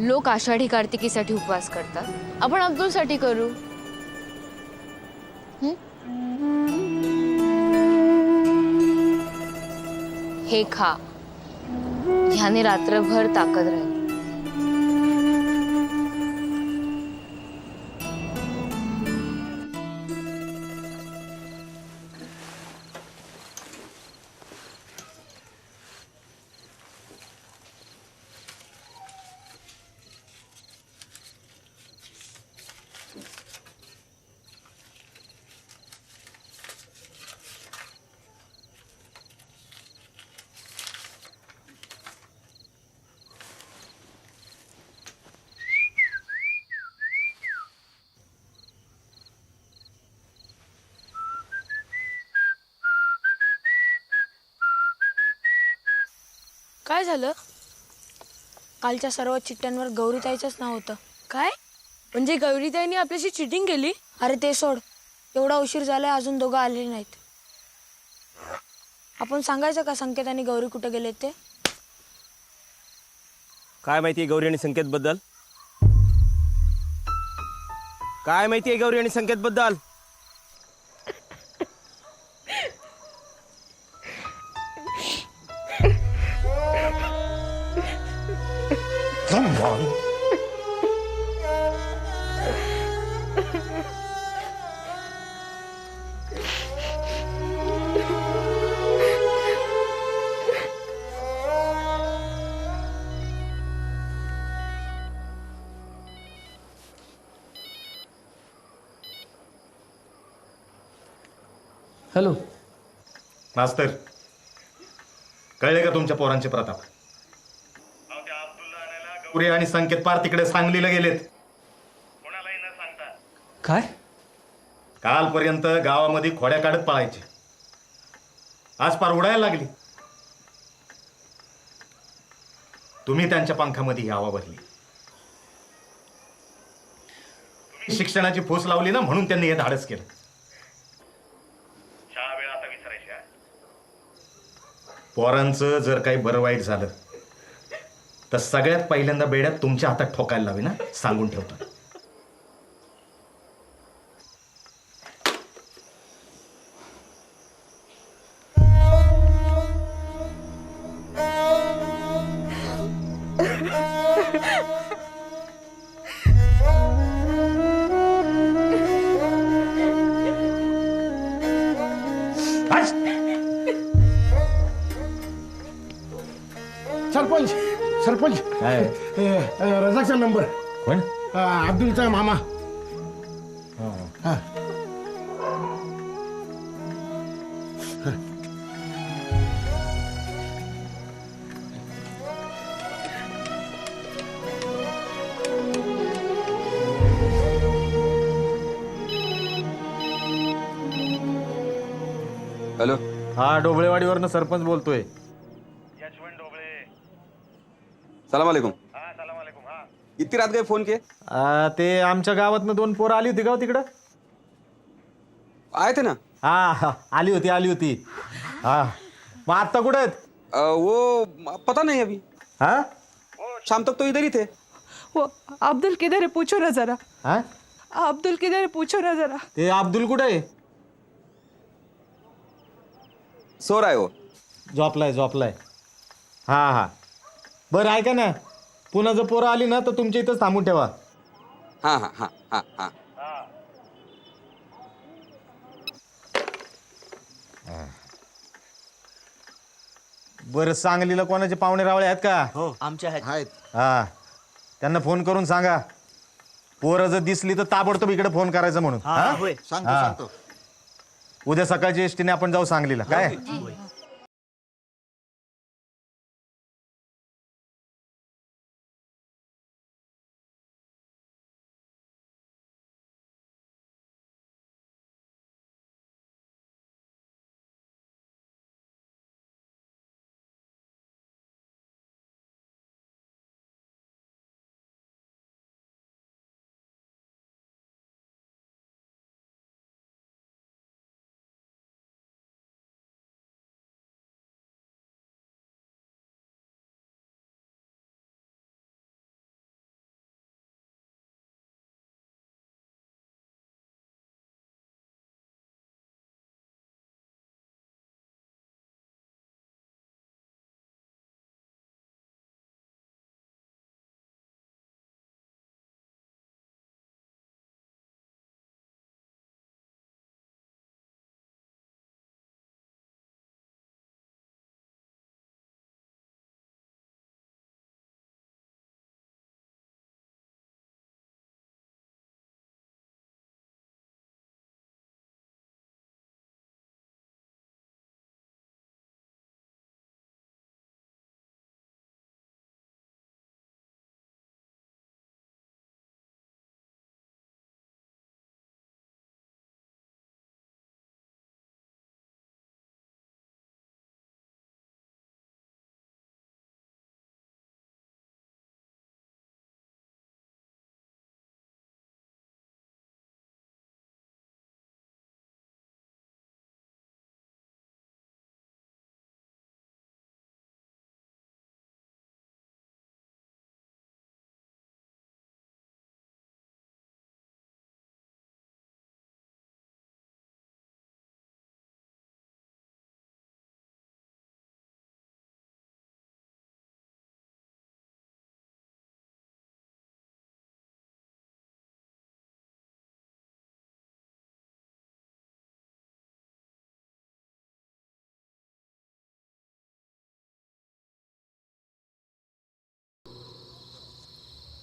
लोक आषाढी कार्तिकीसाठी उपवास करतात, आपण अब्दुलसाठी करू. हे खा, ह्याने रात्रभर ताकद राहील. काय झालं? कालच्या सर्व चिठ्ठ्यांवर गौरीताईचंच नाव होतं. काय म्हणजे गौरीताईने आपल्याशी चिटिंग केली? अरे ते सोड, एवढा उशीर झालाय अजून दोघं आलेले नाहीत. आपण सांगायचं का संकेत आणि गौरी कुठे गेले ते? काय माहितीये गौरी आणि संकेत बद्दल? काय माहितीये गौरी आणि संकेत बद्दल? हॅलो मास्तर, कळले का तुमच्या पोरांचे प्रताप? गौरी आणि संकेत पार तिकडे सांगलीला गेलेत. काय? कालपर्यंत गावामध्ये खोड्या काढत पळायचे, आज पार उडायला लागली. तुम्ही त्यांच्या पंखामध्ये हवा भरली. शिक्षणाची फूस लावली ना, म्हणून त्यांनी हे धाडस केलं. पोरांचं जर काही बरं वाईट झालं तर सगळ्यात पहिल्यांदा बेड्यात तुमच्या हातात ठोकायला लावे ना, सांगून ठेवतो. सरपंच काय रजाकचा नंबर. कोण? अब्दुलचा मामा. हा. हॅलो. हा डोबळेवाडीवरनं सरपंच बोलतोय. सलाम अलैकुम. इतकी रात काय फोन के? ते आमच्या गावातनं 2 पोरं आली होती का तिकडं? आए थे ना. हा आली होती. हा मग आता कुठे आहेत? वो पता नहीं अभी. हाँ शाम तक तो इधर ही थे. वो अब्दुल किधर है पूछो ना जरा. हाँ अब्दुल किधर है पूछो ना जरा. ते अब्दुल कुठे आहे? सो रहा है वो. झोपलाय. हा बरं ऐका ना, पुन्हा जर पोरं आली ना तर तुमच्या इथंच थांबून ठेवा. हा. बरं सांगलीला कोणाचे पाहुणे रावळे आहेत का? हो आमच्या आहेत. हा त्यांना फोन करून सांगा, पोरं जर दिसली तर ताबडतोब इकडे फोन करायचा म्हणून. होय सांगतो. उद्या सकाळच्या एसटीने आपण जाऊ सांगलीला. काय?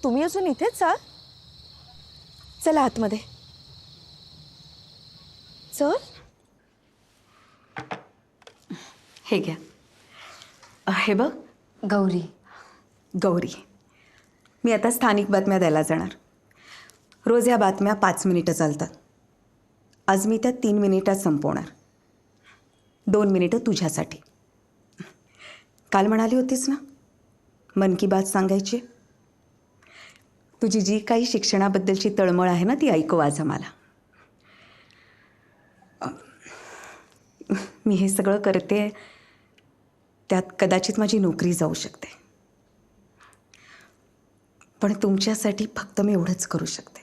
तुम्ही अजून इथेच आहात? चला आतमध्ये. चल. हे घ्या. हे बघ गौरी. मी आता स्थानिक बातम्या द्यायला जाणार. रोज या बातम्या 5 मिनिटं चालतात. आज मी त्या 3 मिनिटात संपवणार. 2 मिनिटं तुझ्यासाठी. काल म्हणाली होतीस ना मन की बात सांगायची. तुझी जी काही शिक्षणाबद्दलची तळमळ आहे ना ती ऐकव आज आम्हाला. मी हे सगळं करते त्यात कदाचित माझी नोकरी जाऊ शकते, पण तुमच्यासाठी फक्त मी एवढंच करू शकते.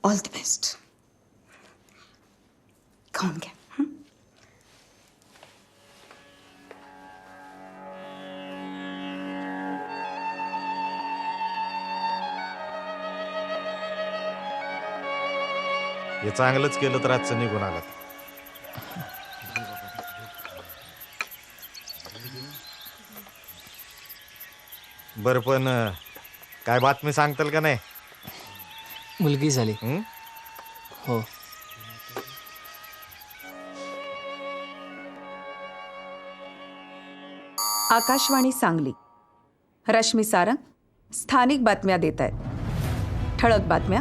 All the best. खाऊन घ्या. हे चांगलंच केलं तर आजचं निघून आलं. बरं पण काय बातमी सांगताल का नाही? मुलगी झाली. हो. आकाशवाणी सांगली. रश्मी सारंग स्थानिक बातम्या देत आहेत. ठळक बातम्या.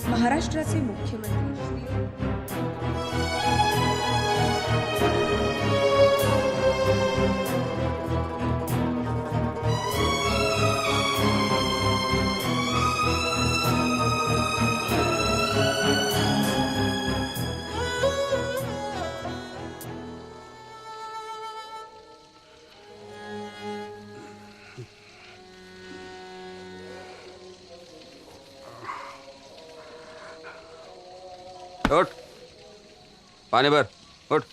महाराष्ट्राचे मुख्यमंत्री उठ, पाणी भर. उठ.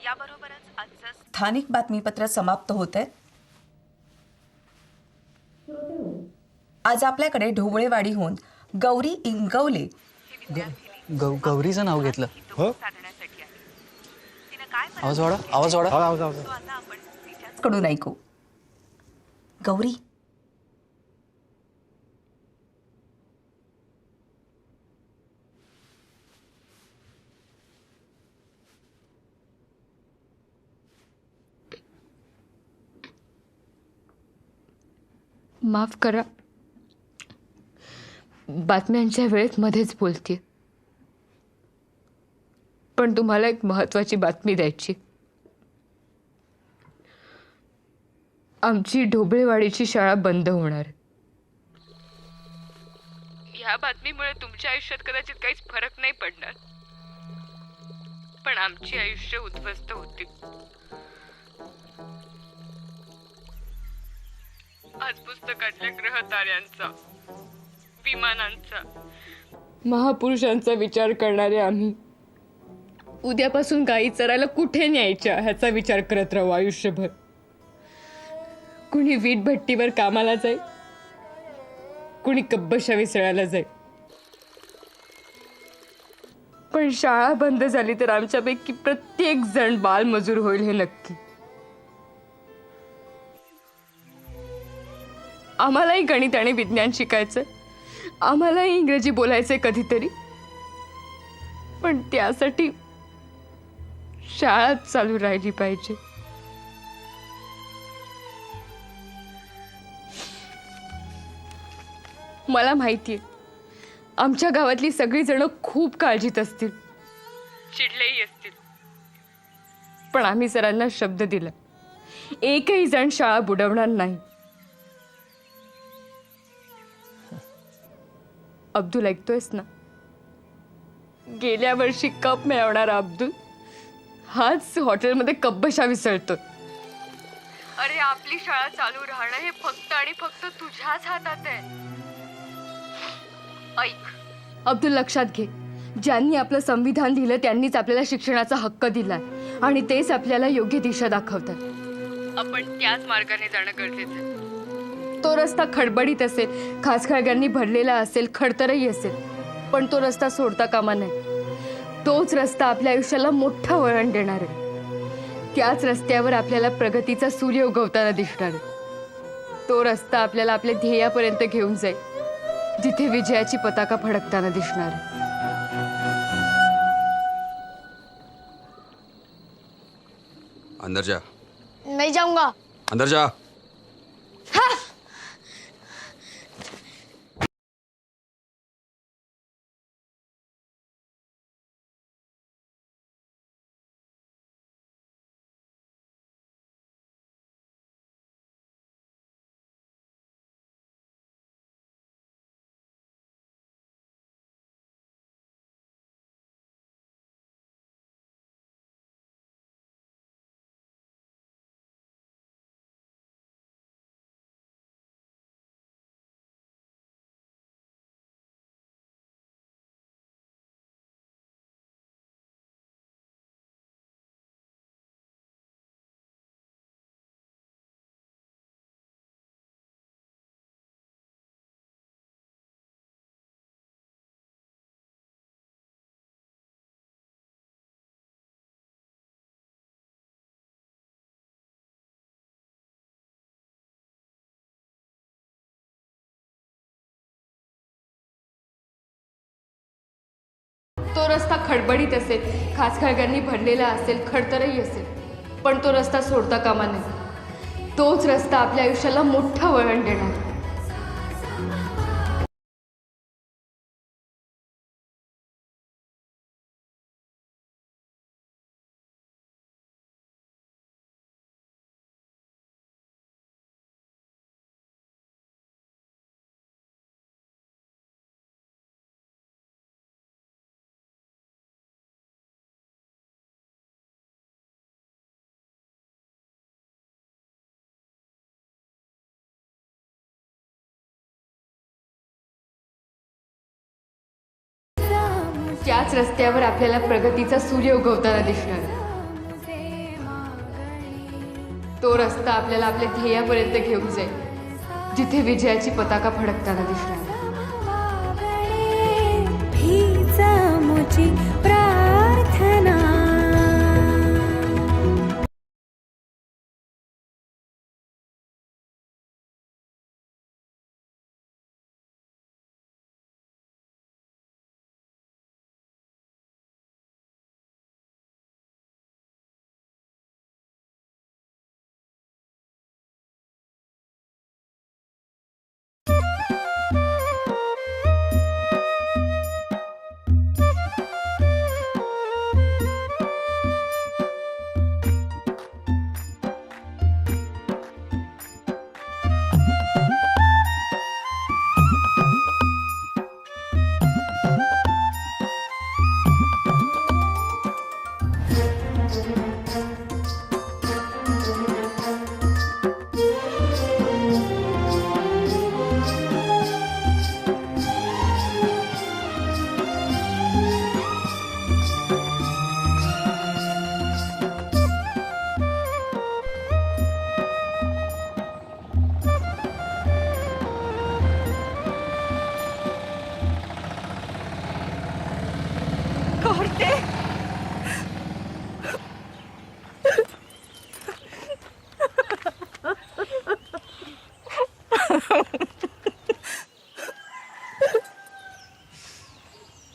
याबरोबरच आजचं स्थानिक बातमीपत्र समाप्त होत आहे. आज आपल्याकडे ढोबळेवाडीहून गौरी इंगवले गौरीचं नाव घेतलं. हो. आवाज वाढा, आवाज वाढा. कडून ऐकू. गौरी, माफ करा, बातम्यांच्या वेळेत मध्येच बोलते, पण तुम्हाला एक महत्वाची बातमी द्यायची. आमची ढोबळेवाडीची शाळा बंद होणार. ह्या बातमीमुळे तुमच्या आयुष्यात कदाचित काहीच फरक नाही पडणार, पण आमची आयुष्य उद्ध्वस्त होतील. आज पुस्तकातल्या ग्रहताऱ्यांचा, विमानांचा, महापुरुषांचा विचार करणारे आम्ही उद्यापासून गायी चरायला कुठे न्यायच्या ह्याचा विचार करत राहू आयुष्यभर. कुणी वीट भट्टीवर कामाला जाईल, कुणी कब्बशा विसळायला जाईल, पण शाळा बंद झाली तर आमच्यापैकी प्रत्येक जण बालमजूर होईल हे नक्की. आम्हालाही गणित आणि विज्ञान शिकायचं, आम्हालाही इंग्रजी बोलायचंय कधीतरी, पण त्यासाठी शाळा चालू राहिली पाहिजे. मला माहितीये आमच्या गावातली सगळी जण खूप काळजीत असतील, चिडलेही असतील, पण आम्ही सरांना शब्द दिला, एकही जण शाळा बुडवणार नाही. अब्दुल, ऐकतोयस ना? गेल्या वर्षी कप मिळवणारा अब्दुल हाच हॉटेलमध्ये कब्बशा विसळतो. अरे आपली शाळा चालू राहणं हे फक्त आणि फक्त तुझ्याच हातात आहे. ऐक अब्दुल, लक्षात घे, ज्यांनी आपलं संविधान दिलं त्यांनीच आपल्याला शिक्षणाचा हक्क दिलाय आणि तेच आपल्याला योग्य दिशा दाखवतात. आपण त्याच मार्गाने जाणं गरजेचं आहे. तो रस्ता खडबडीत असेल, खाचखळग्यांनी भरलेला असेल, खडतरही असेल, पण तो रस्ता सोडता कामा नये. तोच रस्ता आपल्या आयुष्याला मोठं वळण देणार आहे. त्याच रस्त्यावर आपल्याला प्रगतीचा सूर्य उगवताना दिसणार आहे. तो रस्ता आपल्याला आपल्या ध्येयापर्यंत घेऊन जाईल, जिथे विजयाची पताका फडकताना दिसणार आहे. अंदर जा. नहीं जाऊंगा. अंदर जा. रस्ता खडबडीत असेल, खाचखळग्यांनी भरलेला असेल, खडतरही असेल, पण तो रस्ता सोडता कामा नये. तोच रस्ता आपल्या आयुष्याला मोठं वळण देणार. त्याच रस्त्यावर आपल्याला प्रगतीचा सूर्य उगवताना दिसणार. तो रस्ता आपल्याला आपल्या ध्येयापर्यंत घेऊन जाईल, जिथे विजयाची पताका फडकताना दिसणार. प्रार्थना.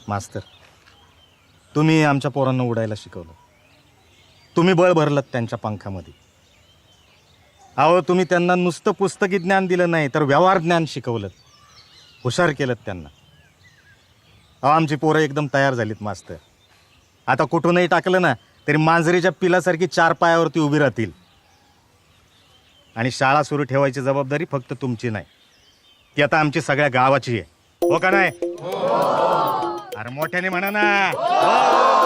मास्तर, तुम्ही आमच्या पोरांना उडायला शिकवलं. तुम्ही बळ भरलं त्यांच्या पंखामध्ये. अहो, तुम्ही त्यांना नुसतं पुस्तकी ज्ञान दिलं नाही, तर व्यवहार ज्ञान शिकवलं, हुशार केलं त्यांना. अहो, आमची पोरं एकदम तयार झालीत मास्तर. आता कुठूनही टाकलं ना तरी मांजरीच्या पिलासारखी 4 पायावरती उभी राहतील. आणि शाळा सुरू ठेवायची जबाबदारी फक्त तुमची नाही, ती आता आमची सगळ्या गावाची आहे. हो का नाही? अरे मोठ्याने म्हणा ना.